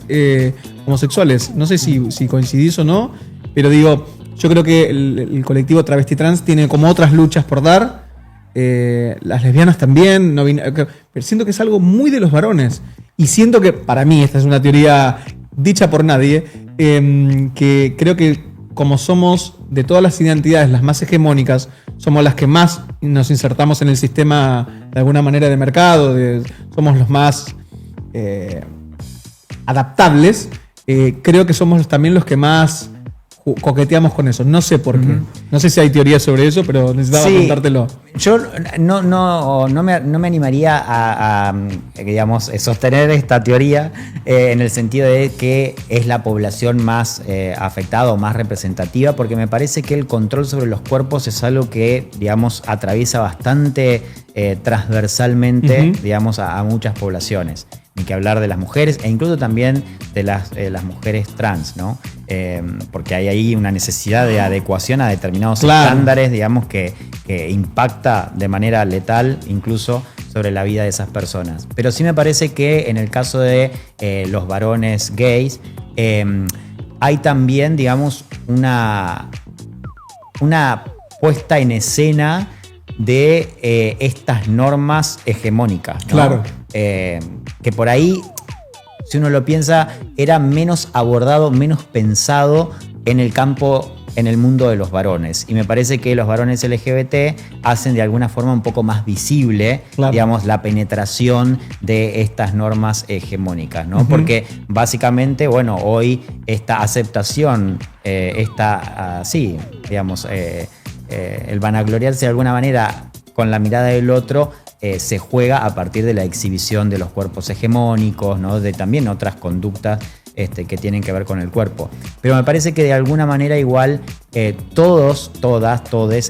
S1: homosexuales. No sé si coincidís o no, pero digo, yo creo que el colectivo travesti trans tiene como otras luchas por dar. Las lesbianas también. Pero siento que es algo muy de los varones. Y siento que, para mí, esta es una teoría dicha por nadie, que creo que como somos de todas las identidades las más hegemónicas, somos las que más nos insertamos en el sistema de alguna manera de mercado, somos los más adaptables, creo que somos también los que más coqueteamos con eso. No sé por qué. No sé si hay teoría sobre eso, pero necesitaba contártelo.
S2: Yo no me animaría a, digamos, sostener esta teoría en el sentido de que es la población más afectada o más representativa, porque me parece que el control sobre los cuerpos es algo que, digamos, atraviesa bastante transversalmente, digamos, a muchas poblaciones. Ni que hablar de las mujeres e incluso también de las mujeres trans, ¿no? Porque hay ahí una necesidad de adecuación a determinados estándares, digamos, que impacta de manera letal incluso sobre la vida de esas personas. Pero sí me parece que en el caso de los varones gays, hay también, digamos, una puesta en escena de estas normas hegemónicas, ¿no?
S1: Claro.
S2: Que por ahí, si uno lo piensa, era menos abordado, menos pensado en el campo, en el mundo de los varones. Y me parece que los varones LGBT hacen de alguna forma un poco más visible, digamos, la penetración de estas normas hegemónicas, ¿no? Porque básicamente, bueno, hoy esta aceptación, digamos, el vanagloriarse de alguna manera con la mirada del otro, se juega a partir de la exhibición de los cuerpos hegemónicos, ¿no? De también otras conductas que tienen que ver con el cuerpo. Pero me parece que de alguna manera igual todos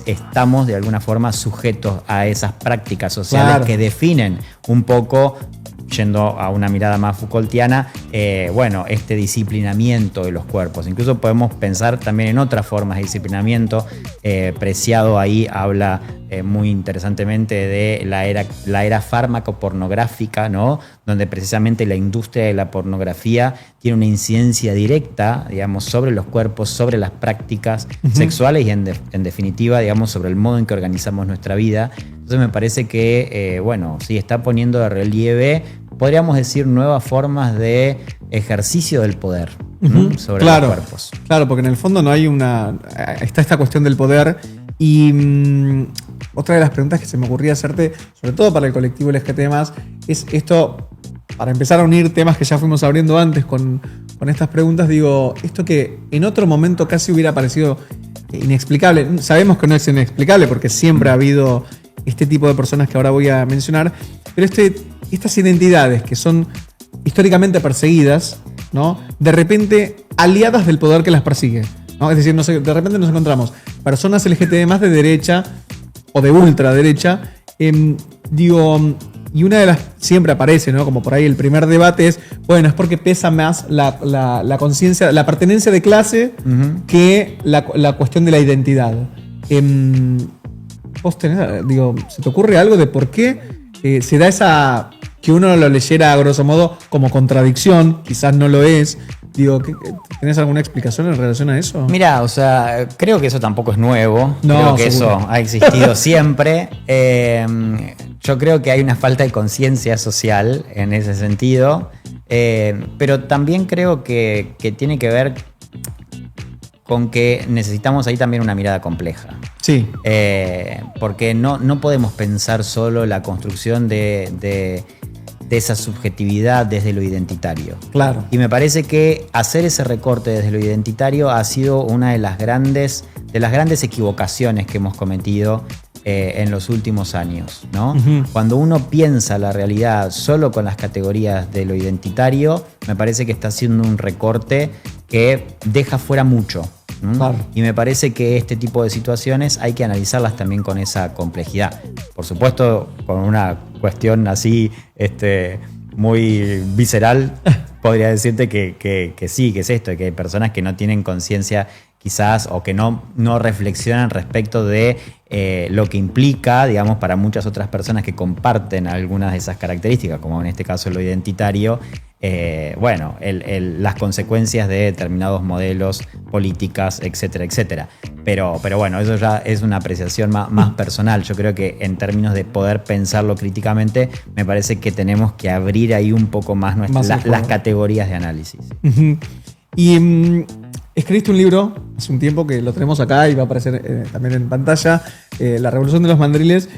S2: estamos de alguna forma sujetos a esas prácticas sociales que definen un poco, yendo a una mirada más Foucaultiana, este disciplinamiento de los cuerpos. Incluso podemos pensar también en otras formas de disciplinamiento. Preciado ahí habla muy interesantemente de la era fármaco-pornográfica, ¿no? Donde precisamente la industria de la pornografía tiene una incidencia directa, digamos, sobre los cuerpos, sobre las prácticas sexuales y en definitiva, digamos, sobre el modo en que organizamos nuestra vida. Entonces me parece que, sí, está poniendo de relieve, podríamos decir, nuevas formas de ejercicio del poder sobre los cuerpos.
S1: Claro, porque en el fondo no hay está esta cuestión del poder y otra de las preguntas que se me ocurría hacerte, sobre todo para el colectivo LGBT+, es esto, para empezar a unir temas que ya fuimos abriendo antes con estas preguntas, digo, esto que en otro momento casi hubiera parecido inexplicable. Sabemos que no es inexplicable porque siempre ha habido este tipo de personas que ahora voy a mencionar, pero estas identidades que son históricamente perseguidas, ¿no? De repente aliadas del poder que las persigue, ¿no? Es decir, de repente nos encontramos personas LGBT más de derecha o de ultraderecha, y una de las siempre aparece, ¿no? Como por ahí el primer debate es, es porque pesa más la conciencia, la pertenencia de clase que la cuestión de la identidad. ¿Vos tenés, se te ocurre algo de por qué se da esa, que uno lo leyera a grosso modo como contradicción, quizás no lo es? ¿Tenés alguna explicación en relación a eso?
S2: Mira, creo que eso tampoco es nuevo.
S1: No,
S2: creo que
S1: seguro.
S2: eso ha existido siempre. Yo creo que hay una falta de conciencia social en ese sentido, pero también creo que tiene que ver con que necesitamos ahí también una mirada compleja.
S1: Sí.
S2: Porque no podemos pensar solo la construcción de esa subjetividad desde lo identitario.
S1: Claro.
S2: Y me parece que hacer ese recorte desde lo identitario ha sido una de las grandes equivocaciones que hemos cometido en los últimos años, ¿no? Cuando uno piensa la realidad solo con las categorías de lo identitario, me parece que está haciendo un recorte que deja fuera mucho. Claro. Y me parece que este tipo de situaciones hay que analizarlas también con esa complejidad. Por supuesto, con una cuestión así muy visceral, podría decirte que sí, que es esto, que hay personas que no tienen conciencia quizás o que no reflexionan respecto de lo que implica, digamos, para muchas otras personas que comparten algunas de esas características, como en este caso lo identitario, las consecuencias de determinados modelos, políticas, etcétera, etcétera. Pero bueno, eso ya es una apreciación más personal. Yo creo que en términos de poder pensarlo críticamente, me parece que tenemos que abrir ahí un poco más las categorías de análisis.
S1: Y escribiste un libro hace un tiempo que lo tenemos acá y va a aparecer también en pantalla, La Revolución de los Mandriles.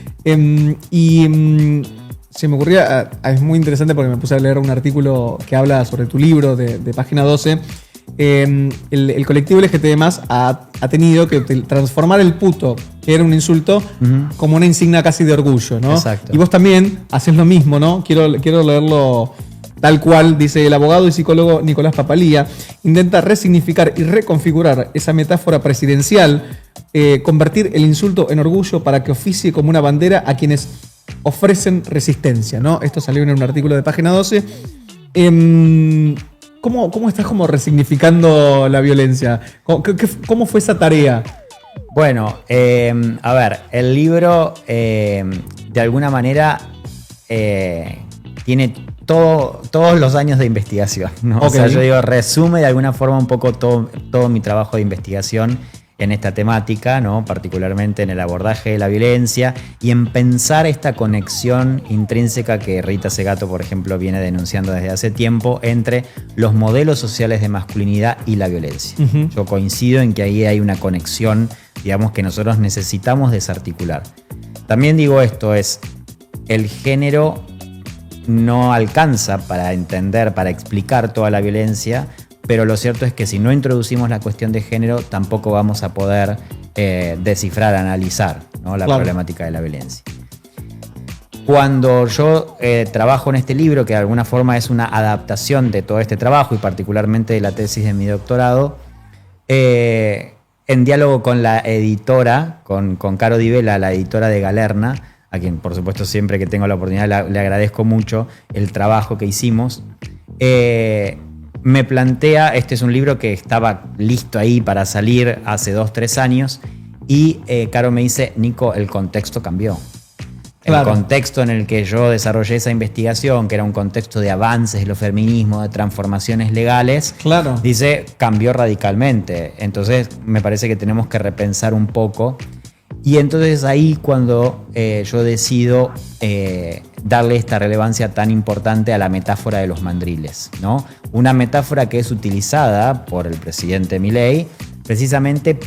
S1: Se me ocurría, es muy interesante porque me puse a leer un artículo que habla sobre tu libro de página 12 el colectivo LGTB+, ha tenido que transformar el puto, que era un insulto, como una insignia casi de orgullo, ¿no?
S2: Exacto.
S1: Y vos también haces lo mismo, ¿no? Quiero leerlo tal cual, dice el abogado y psicólogo Nicolás Papalía, intenta resignificar y reconfigurar esa metáfora presidencial, convertir el insulto en orgullo para que oficie como una bandera a quienes ofrecen resistencia, ¿no? Esto salió en un artículo de Página 12. ¿Cómo estás como resignificando la violencia? ¿Cómo fue esa tarea?
S2: Bueno, a ver, el libro de alguna manera tiene todos los años de investigación, ¿no?
S1: Okay.
S2: O sea, yo digo, resume de alguna forma un poco todo mi trabajo de investigación en esta temática, ¿no? Particularmente en el abordaje de la violencia y en pensar esta conexión intrínseca que Rita Segato, por ejemplo, viene denunciando desde hace tiempo entre los modelos sociales de masculinidad y la violencia. Uh-huh. Yo coincido en que ahí hay una conexión, digamos, que nosotros necesitamos desarticular. También digo esto, el género no alcanza para entender, para explicar toda la violencia, pero lo cierto es que si no introducimos la cuestión de género, tampoco vamos a poder descifrar, analizar, ¿no? La problemática de la violencia. Cuando yo trabajo en este libro, que de alguna forma es una adaptación de todo este trabajo y particularmente de la tesis de mi doctorado, en diálogo con la editora, con Caro Di Vela, la editora de Galerna, a quien por supuesto siempre que tengo la oportunidad le agradezco mucho el trabajo que hicimos, me plantea, este es un libro que estaba listo ahí para salir hace 2-3 años y Caro me dice, Nico, el contexto cambió. Claro. El contexto en el que yo desarrollé esa investigación, que era un contexto de avances de los feminismos, de transformaciones legales, claro, dice, cambió radicalmente. Entonces me parece que tenemos que repensar un poco. Y entonces ahí cuando yo decido darle esta relevancia tan importante a la metáfora de los mandriles, ¿no? Una metáfora que es utilizada por el presidente Milei precisamente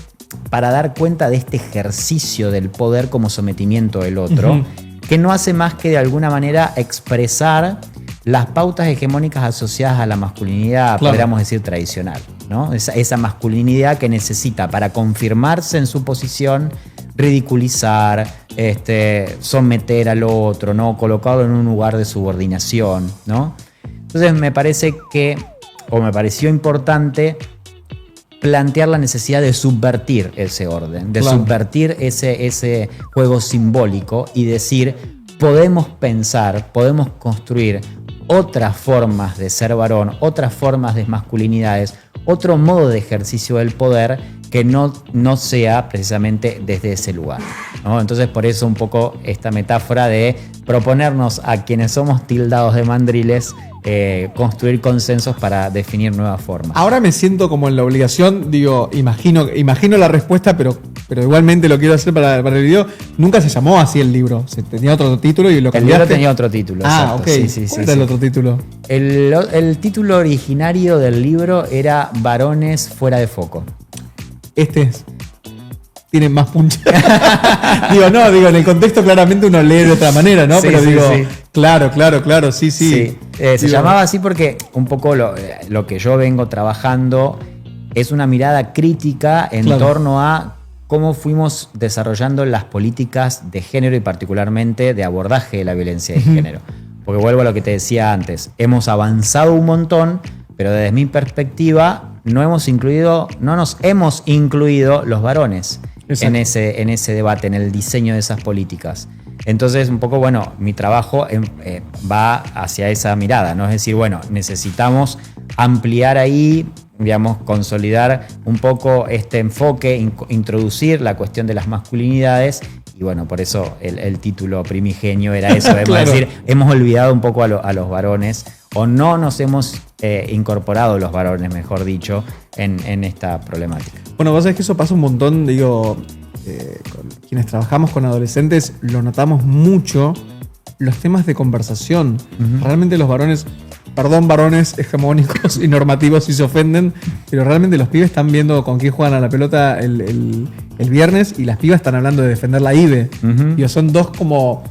S2: para dar cuenta de este ejercicio del poder como sometimiento del otro, que no hace más que de alguna manera expresar las pautas hegemónicas asociadas a la masculinidad, podríamos decir, tradicional, ¿no? Esa masculinidad que necesita para confirmarse en su posición ridiculizar, someter al otro, ¿no? Colocarlo en un lugar de subordinación, ¿no? Entonces me pareció importante plantear la necesidad de subvertir ese orden, de subvertir ese juego simbólico y decir, podemos pensar, podemos construir otras formas de ser varón, otras formas de masculinidades, otro modo de ejercicio del poder que no sea precisamente desde ese lugar, ¿no? Entonces por eso un poco esta metáfora de proponernos a quienes somos tildados de mandriles construir consensos para definir nuevas formas.
S1: Ahora me siento como en la obligación, digo, imagino la respuesta, pero igualmente lo quiero hacer para el video. Nunca se llamó así el libro, tenía otro título y lo cambiaste.
S2: El libro tenía otro título.
S1: Ah, exacto. Ok. Sí, ¿cuál era el otro título?
S2: El título originario del libro era Varones fuera de foco.
S1: Tiene más punch. digo, en el contexto claramente uno lee de otra manera, ¿no?
S2: Sí,
S1: pero
S2: sí,
S1: digo,
S2: sí.
S1: Claro, sí.
S2: Se llamaba así porque un poco lo que yo vengo trabajando es una mirada crítica en torno a cómo fuimos desarrollando las políticas de género y particularmente de abordaje de la violencia de género. Porque vuelvo a lo que te decía antes, hemos avanzado un montón, pero desde mi perspectiva no nos hemos incluido los varones en ese debate, en el diseño de esas políticas. Entonces, un poco, mi trabajo va hacia esa mirada, ¿no? Es decir, necesitamos ampliar ahí, digamos, consolidar un poco este enfoque, introducir la cuestión de las masculinidades. Y por eso el título primigenio era eso, es decir, hemos olvidado un poco a los varones, o no nos hemos incorporado los varones, mejor dicho, en esta problemática.
S1: Bueno, vos sabés que eso pasa un montón, con quienes trabajamos con adolescentes, lo notamos mucho, los temas de conversación. Realmente los varones, varones hegemónicos y normativos si se ofenden, pero realmente los pibes están viendo con quién juegan a la pelota el viernes y las pibas están hablando de defender la IVE. Son dos como...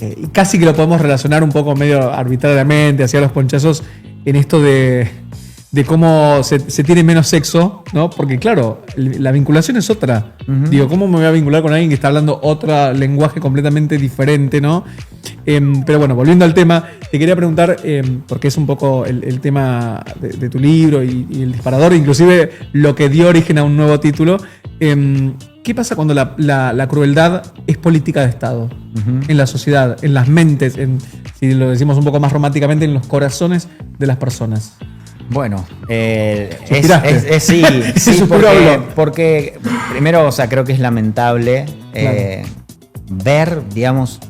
S1: y casi que lo podemos relacionar un poco medio arbitrariamente hacia los ponchazos en esto de de cómo se tiene menos sexo, ¿no? Porque claro, la vinculación es otra. Digo, ¿cómo me voy a vincular con alguien que está hablando otro lenguaje completamente diferente, ¿no? Pero bueno, volviendo al tema, te quería preguntar, porque es un poco el tema de tu libro y el disparador, inclusive lo que dio origen a un nuevo título. ¿Qué pasa cuando la crueldad es política de Estado en la sociedad, en las mentes, si lo decimos un poco más románticamente, en los corazones de las personas?
S2: Bueno,
S1: sí,
S2: sí, porque primero, o sea, creo que es lamentable ver, digamos,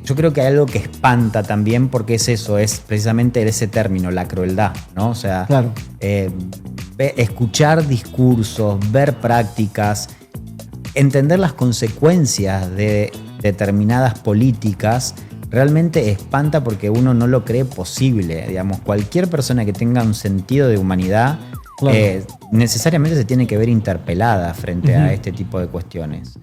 S2: yo creo que hay algo que espanta también, porque es eso, es precisamente ese término, la crueldad, ¿no? O sea, escuchar discursos, ver prácticas, entender las consecuencias de determinadas políticas, realmente espanta porque uno no lo cree posible. Digamos, cualquier persona que tenga un sentido de humanidad necesariamente se tiene que ver interpelada frente a este tipo de cuestiones.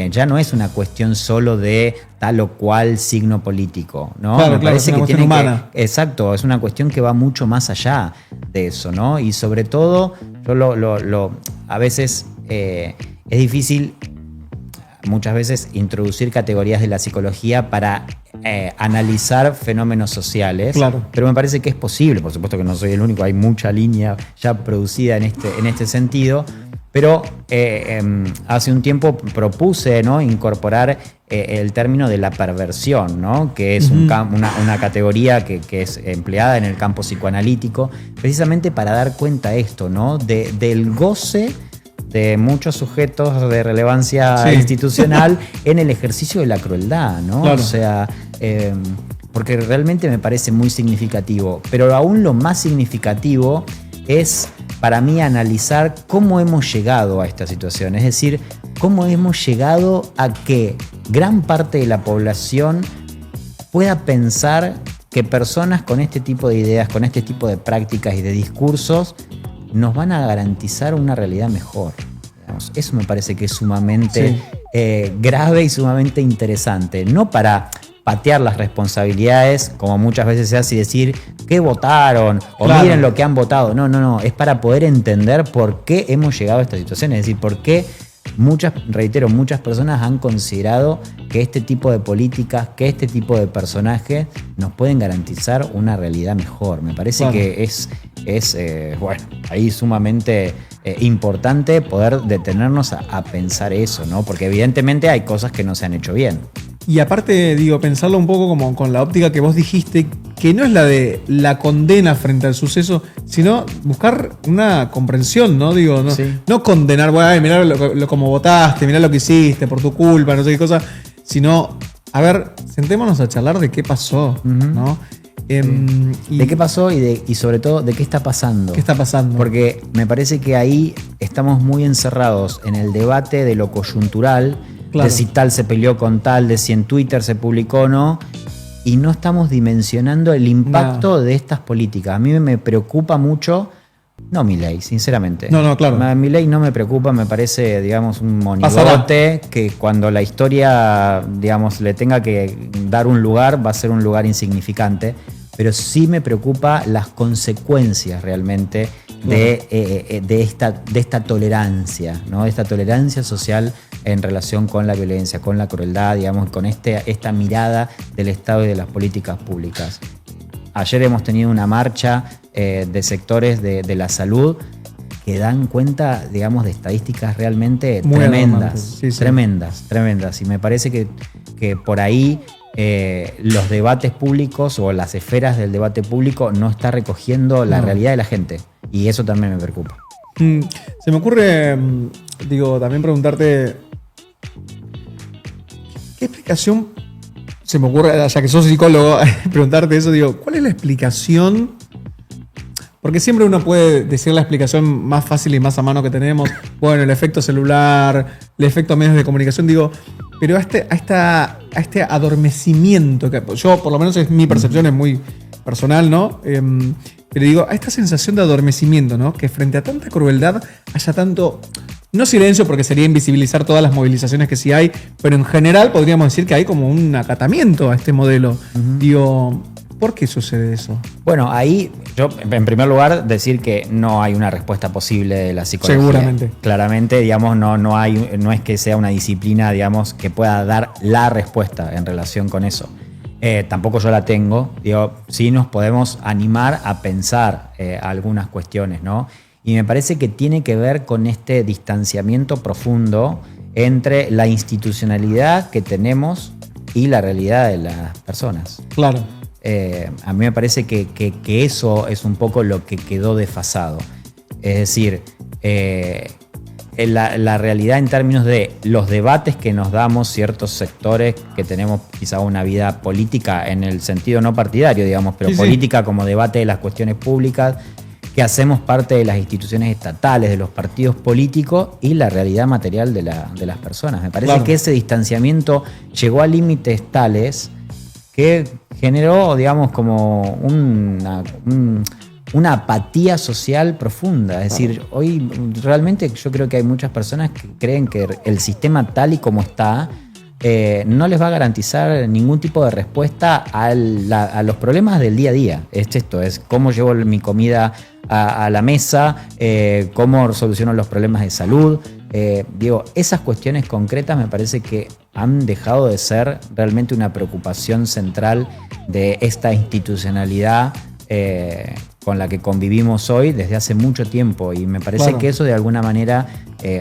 S2: Ya no es una cuestión solo de tal o cual signo político, ¿no?
S1: Me parece que tiene humana.
S2: Exacto, es una cuestión que va mucho más allá de eso, ¿no? Y sobre todo, yo a veces es difícil muchas veces introducir categorías de la psicología para analizar fenómenos sociales, pero me parece que es posible. Por supuesto que no soy el único, hay mucha línea ya producida en este sentido, pero hace un tiempo propuse, ¿no?, incorporar el término de la perversión, ¿no?, que es una categoría que es empleada en el campo psicoanalítico, precisamente para dar cuenta de esto, ¿no?, del goce de muchos sujetos de relevancia institucional en el ejercicio de la crueldad, ¿no? O sea, porque realmente me parece muy significativo, pero aún lo más significativo es para mí analizar cómo hemos llegado a esta situación, es decir, cómo hemos llegado a que gran parte de la población pueda pensar que personas con este tipo de ideas, con este tipo de prácticas y de discursos nos van a garantizar una realidad mejor. Digamos, eso me parece que es sumamente grave y sumamente interesante. No para patear las responsabilidades, como muchas veces se hace, y decir qué votaron o miren lo que han votado. No. Es para poder entender por qué hemos llegado a esta situación. Es decir, por qué muchas personas han considerado que este tipo de políticas, que este tipo de personajes nos pueden garantizar una realidad mejor. Me parece que es ahí sumamente importante poder detenernos a pensar eso, ¿no? Porque evidentemente hay cosas que no se han hecho bien.
S1: Y aparte, digo, pensarlo un poco como con la óptica que vos dijiste, que no es la de la condena frente al suceso, sino buscar una comprensión, ¿no? Digo, no condenar, bueno, mirá cómo votaste, mirá lo que hiciste por tu culpa, no sé qué cosa, sino, a ver, sentémonos a charlar de qué pasó, ¿no?
S2: De qué pasó y sobre todo de qué está pasando.
S1: ¿Qué está pasando?
S2: Porque me parece que ahí estamos muy encerrados en el debate de lo coyuntural, de si tal se peleó con tal, de si en Twitter se publicó o no, y no estamos dimensionando el impacto de estas políticas. A mí me preocupa mucho, no Milei, sinceramente.
S1: No, claro.
S2: Milei no me preocupa, me parece, digamos, un monigote que cuando la historia, digamos, le tenga que dar un lugar, va a ser un lugar insignificante, pero sí me preocupa las consecuencias realmente de esta tolerancia, ¿no? De esta tolerancia social en relación con la violencia, con la crueldad, digamos, con esta mirada del Estado y de las políticas públicas. Ayer hemos tenido una marcha de sectores de la salud que dan cuenta, digamos, de estadísticas realmente tremendas, tremendas. Y me parece que por ahí los debates públicos o las esferas del debate público no está recogiendo la realidad de la gente. Y eso también me preocupa.
S1: Se me ocurre, también preguntarte, ¿qué explicación se me ocurre, ya que sos psicólogo, preguntarte eso? ¿Cuál es la explicación? Porque siempre uno puede decir la explicación más fácil y más a mano que tenemos. Bueno, el efecto celular, el efecto medios de comunicación, pero a este adormecimiento, que yo, por lo menos es mi percepción, es muy personal, ¿no? Pero a esta sensación de adormecimiento, ¿no? Que frente a tanta crueldad haya tanto, no silencio porque sería invisibilizar todas las movilizaciones que sí hay, pero en general podríamos decir que hay como un acatamiento a este modelo. por qué sucede eso?
S2: Bueno, ahí yo, en primer lugar, decir que no hay una respuesta posible de la psicología.
S1: Seguramente.
S2: Claramente, digamos, no es que sea una disciplina, digamos, que pueda dar la respuesta en relación con eso. Tampoco yo la tengo. Digo, sí nos podemos animar a pensar algunas cuestiones, ¿no? Y me parece que tiene que ver con este distanciamiento profundo entre la institucionalidad que tenemos y la realidad de las personas.
S1: Claro.
S2: A mí me parece que eso es un poco lo que quedó desfasado. Es decir, la realidad en términos de los debates que nos damos ciertos sectores que tenemos quizá una vida política en el sentido no partidario, digamos, pero
S1: sí,
S2: política como debate de las cuestiones públicas, que hacemos parte de las instituciones estatales, de los partidos políticos y la realidad material de las personas. Me parece que ese distanciamiento llegó a límites tales que generó, digamos, como una apatía social profunda. Es decir, hoy realmente yo creo que hay muchas personas que creen que el sistema tal y como está no les va a garantizar ningún tipo de respuesta a los problemas del día a día. Esto es cómo llevo mi comida a la mesa, cómo soluciono los problemas de salud. Esas cuestiones concretas me parece que han dejado de ser realmente una preocupación central de esta institucionalidad con la que convivimos hoy desde hace mucho tiempo, y me parece que eso de alguna manera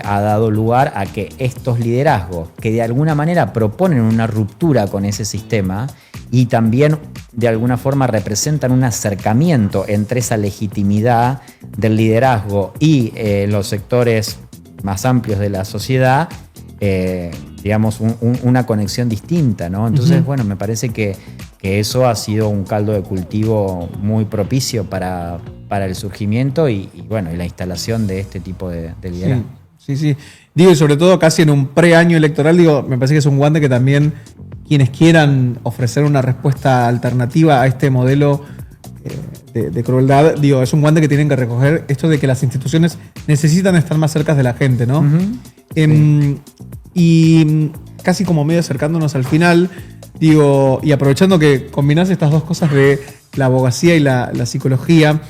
S2: ha dado lugar a que estos liderazgos que de alguna manera proponen una ruptura con ese sistema y también de alguna forma representan un acercamiento entre esa legitimidad del liderazgo y los sectores más amplios de la sociedad, digamos, una conexión distinta, ¿no? Entonces, bueno, me parece que eso ha sido un caldo de cultivo muy propicio para el surgimiento y la instalación de este tipo de liderazgo.
S1: Sí. Digo, y sobre todo casi en un preaño electoral, me parece que es un guante que también quienes quieran ofrecer una respuesta alternativa a este modelo de crueldad, es un guante que tienen que recoger esto de que las instituciones necesitan estar más cerca de la gente, ¿no? Y casi como medio acercándonos al final, y aprovechando que combinás estas dos cosas de la abogacía y la psicología,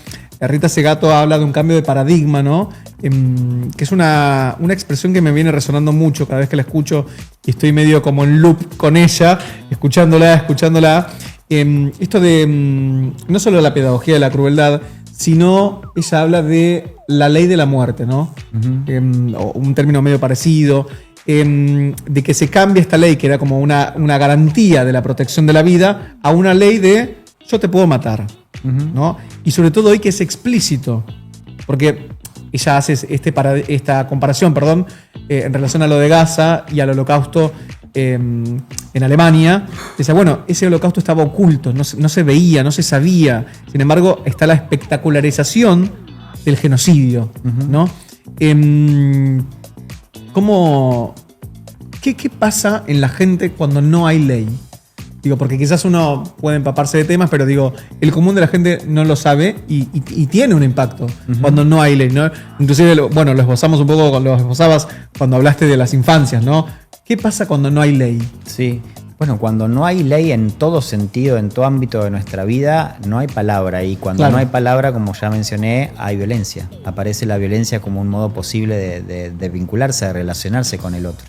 S1: Rita Segato habla de un cambio de paradigma, ¿no? Que es una expresión que me viene resonando mucho cada vez que la escucho y estoy medio como en loop con ella, escuchándola. Esto de no solo la pedagogía de la crueldad, sino ella habla de la ley de la muerte, ¿no? O un término medio parecido, de que se cambia esta ley, que era como una garantía de la protección de la vida, a una ley de yo te puedo matar, ¿no? Y sobre todo hoy que es explícito, porque ella hace esta comparación, en relación a lo de Gaza y al holocausto en Alemania. Dice, bueno, ese holocausto estaba oculto, no se veía, no se sabía. Sin embargo, está la espectacularización del genocidio, ¿no? ¿Qué pasa en la gente cuando no hay ley? Porque quizás uno puede empaparse de temas, pero el común de la gente no lo sabe y tiene un impacto cuando no hay ley, ¿no? Inclusive, lo esbozamos un poco, lo esbozabas cuando hablaste de las infancias, ¿no? ¿Qué pasa cuando no hay ley?
S2: Sí, bueno, cuando no hay ley en todo sentido, en todo ámbito de nuestra vida, no hay palabra. Y cuando no hay palabra, como ya mencioné, hay violencia. Aparece la violencia como un modo posible de vincularse, de relacionarse con el otro.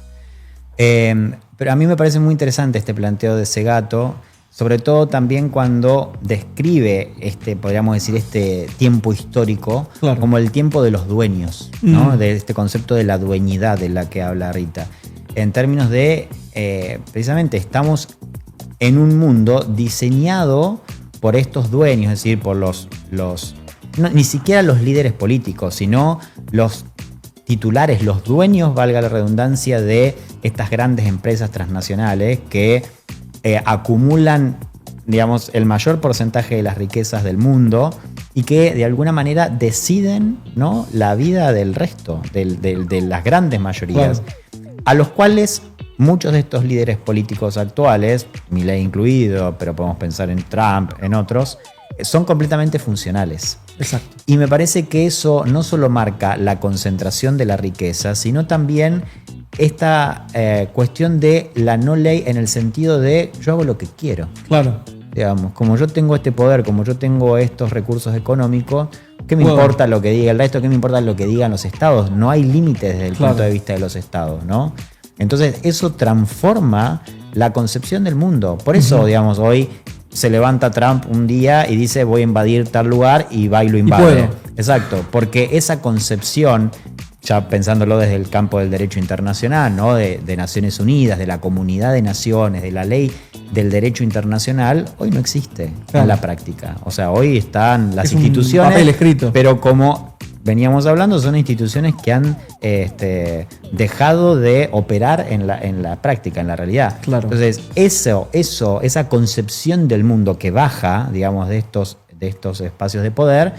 S2: Pero a mí me parece muy interesante este planteo de Segato, sobre todo también cuando describe podríamos decir, este tiempo histórico como el tiempo de los dueños, ¿no? De este concepto de la dueñidad de la que habla Rita. En términos de, precisamente, estamos en un mundo diseñado por estos dueños, es decir, por ni siquiera los líderes políticos, sino los titulares, los dueños, valga la redundancia, de estas grandes empresas transnacionales que acumulan, digamos, el mayor porcentaje de las riquezas del mundo y que de alguna manera deciden, ¿no?, la vida del resto, de las grandes mayorías, a los cuales muchos de estos líderes políticos actuales, Milei incluido, pero podemos pensar en Trump, en otros, son completamente funcionales.
S1: Exacto.
S2: Y me parece que eso no solo marca la concentración de la riqueza, sino también esta cuestión de la no ley en el sentido de yo hago lo que quiero.
S1: Claro.
S2: digamos. Como yo tengo este poder, como yo tengo estos recursos económicos, ¿qué me
S1: Bueno.
S2: importa lo que diga el resto? ¿Qué me importa lo que digan los estados? No hay límites desde el
S1: Claro.
S2: punto de vista de los estados, ¿no? Entonces, eso transforma la concepción del mundo. Por eso, digamos, hoy se levanta Trump un día y dice voy a invadir tal lugar y va y lo invade.
S1: puedo.
S2: Exacto, porque esa concepción, ya pensándolo desde el campo del derecho internacional, ¿no? De Naciones Unidas, de la comunidad de naciones, de la ley del derecho internacional, hoy no existe
S1: Claro.
S2: en la práctica. O sea, hoy están las
S1: Es un
S2: instituciones,
S1: papel escrito.
S2: pero como veníamos hablando, son instituciones que han dejado de operar en la práctica, en la realidad.
S1: Claro.
S2: Entonces, esa concepción del mundo que baja, digamos, de estos espacios de poder,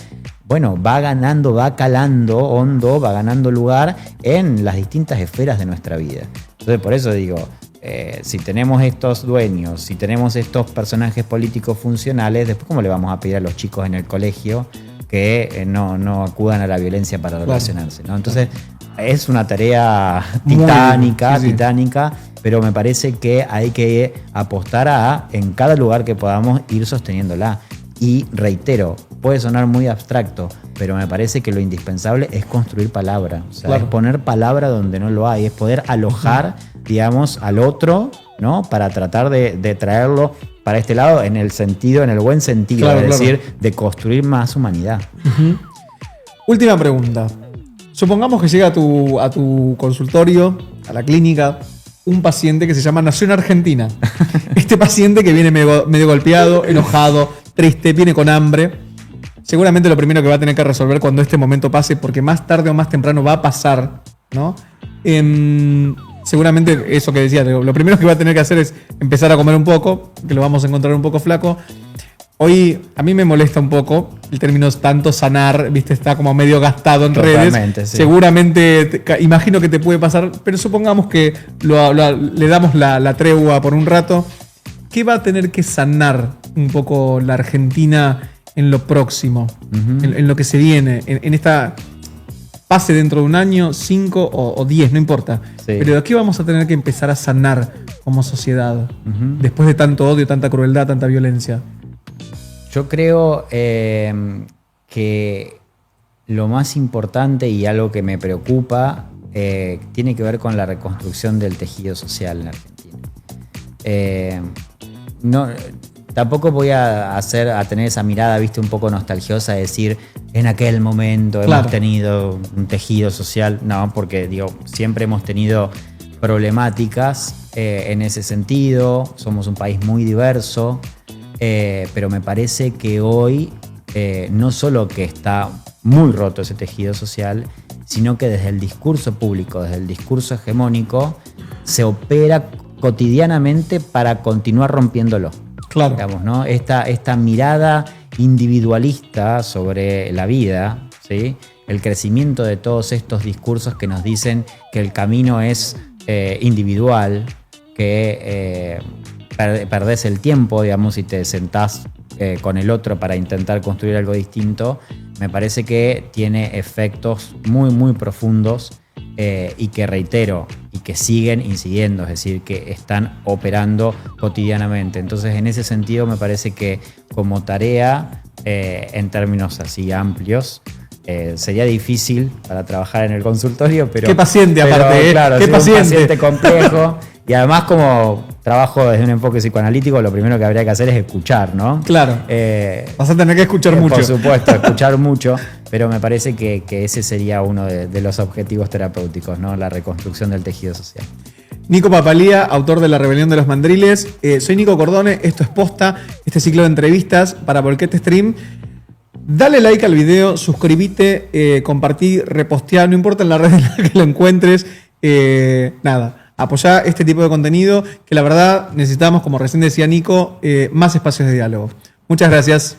S2: bueno, va ganando, va calando hondo, va ganando lugar en las distintas esferas de nuestra vida. Entonces, por eso digo, si tenemos estos dueños, si tenemos estos personajes políticos funcionales, después ¿cómo le vamos a pedir a los chicos en el colegio que no acudan a la violencia para relacionarse, ¿no? Entonces, es una tarea titánica,
S1: sí.
S2: titánica, pero me parece que hay que apostar a, en cada lugar que podamos, ir sosteniéndola. Y reitero, puede sonar muy abstracto, pero me parece que lo indispensable es construir palabra. O sea,
S1: Claro.
S2: es poner palabra donde no lo hay, es poder alojar, digamos, al otro, ¿no? Para tratar de traerlo para este lado en el buen sentido,
S1: Claro,
S2: es
S1: claro.
S2: decir, de construir más humanidad.
S1: Última pregunta. Supongamos que llega a tu consultorio, a la clínica, un paciente que se llama Nación Argentina. Este paciente que viene medio golpeado, enojado, triste, viene con hambre. Seguramente lo primero que va a tener que resolver cuando este momento pase, porque más tarde o más temprano va a pasar, ¿no? Seguramente eso que decía, lo primero que va a tener que hacer es empezar a comer un poco, que lo vamos a encontrar un poco flaco. Hoy a mí me molesta un poco el término tanto sanar, viste, está como medio gastado en
S2: Totalmente,
S1: redes.
S2: sí.
S1: Seguramente, imagino que te puede pasar, pero supongamos que le damos la tregua por un rato. ¿Qué va a tener que sanar un poco la Argentina en lo próximo, en lo que se viene, en esta pase dentro de un año, 5 o 10, no importa?
S2: Sí.
S1: Pero ¿qué vamos a tener que empezar a sanar como sociedad después de tanto odio, tanta crueldad, tanta violencia?
S2: Yo creo que lo más importante y algo que me preocupa tiene que ver con la reconstrucción del tejido social en Argentina. Tampoco voy a tener esa mirada, viste, un poco nostalgiosa de decir en aquel momento
S1: Claro.
S2: hemos tenido un tejido social. No, porque digo, siempre hemos tenido problemáticas en ese sentido. Somos un país muy diverso. Pero me parece que hoy no solo que está muy roto ese tejido social, sino que desde el discurso público, desde el discurso hegemónico, se opera cotidianamente para continuar rompiéndolo.
S1: Claro.
S2: Digamos, ¿no? Esta mirada individualista sobre la vida, ¿sí? El crecimiento de todos estos discursos que nos dicen que el camino es individual, que perdés el tiempo, digamos, y te sentás con el otro para intentar construir algo distinto, me parece que tiene efectos muy, muy profundos y que, reitero, y que siguen incidiendo, es decir, que están operando cotidianamente. Entonces, en ese sentido, me parece que como tarea, en términos así amplios, sería difícil para trabajar en el consultorio, pero...
S1: Qué paciente aparte,
S2: claro,
S1: qué
S2: sí,
S1: paciente.
S2: un paciente complejo. Y además, como trabajo desde un enfoque psicoanalítico, lo primero que habría que hacer es escuchar, ¿no?
S1: Claro. Vas a tener que escuchar mucho.
S2: Por supuesto, escuchar mucho, pero me parece que ese sería uno de los objetivos terapéuticos, ¿no? La reconstrucción del tejido social.
S1: Nico Papalía, autor de La Rebelión de los Mandriles. Soy Nico Cordone, esto es Posta, este ciclo de entrevistas para Volquete Stream. Dale like al video, suscríbete, compartí, reposteá, no importa en la red en la que lo encuentres. Nada, apoyá este tipo de contenido que la verdad necesitamos, como recién decía Nico, más espacios de diálogo. Muchas gracias.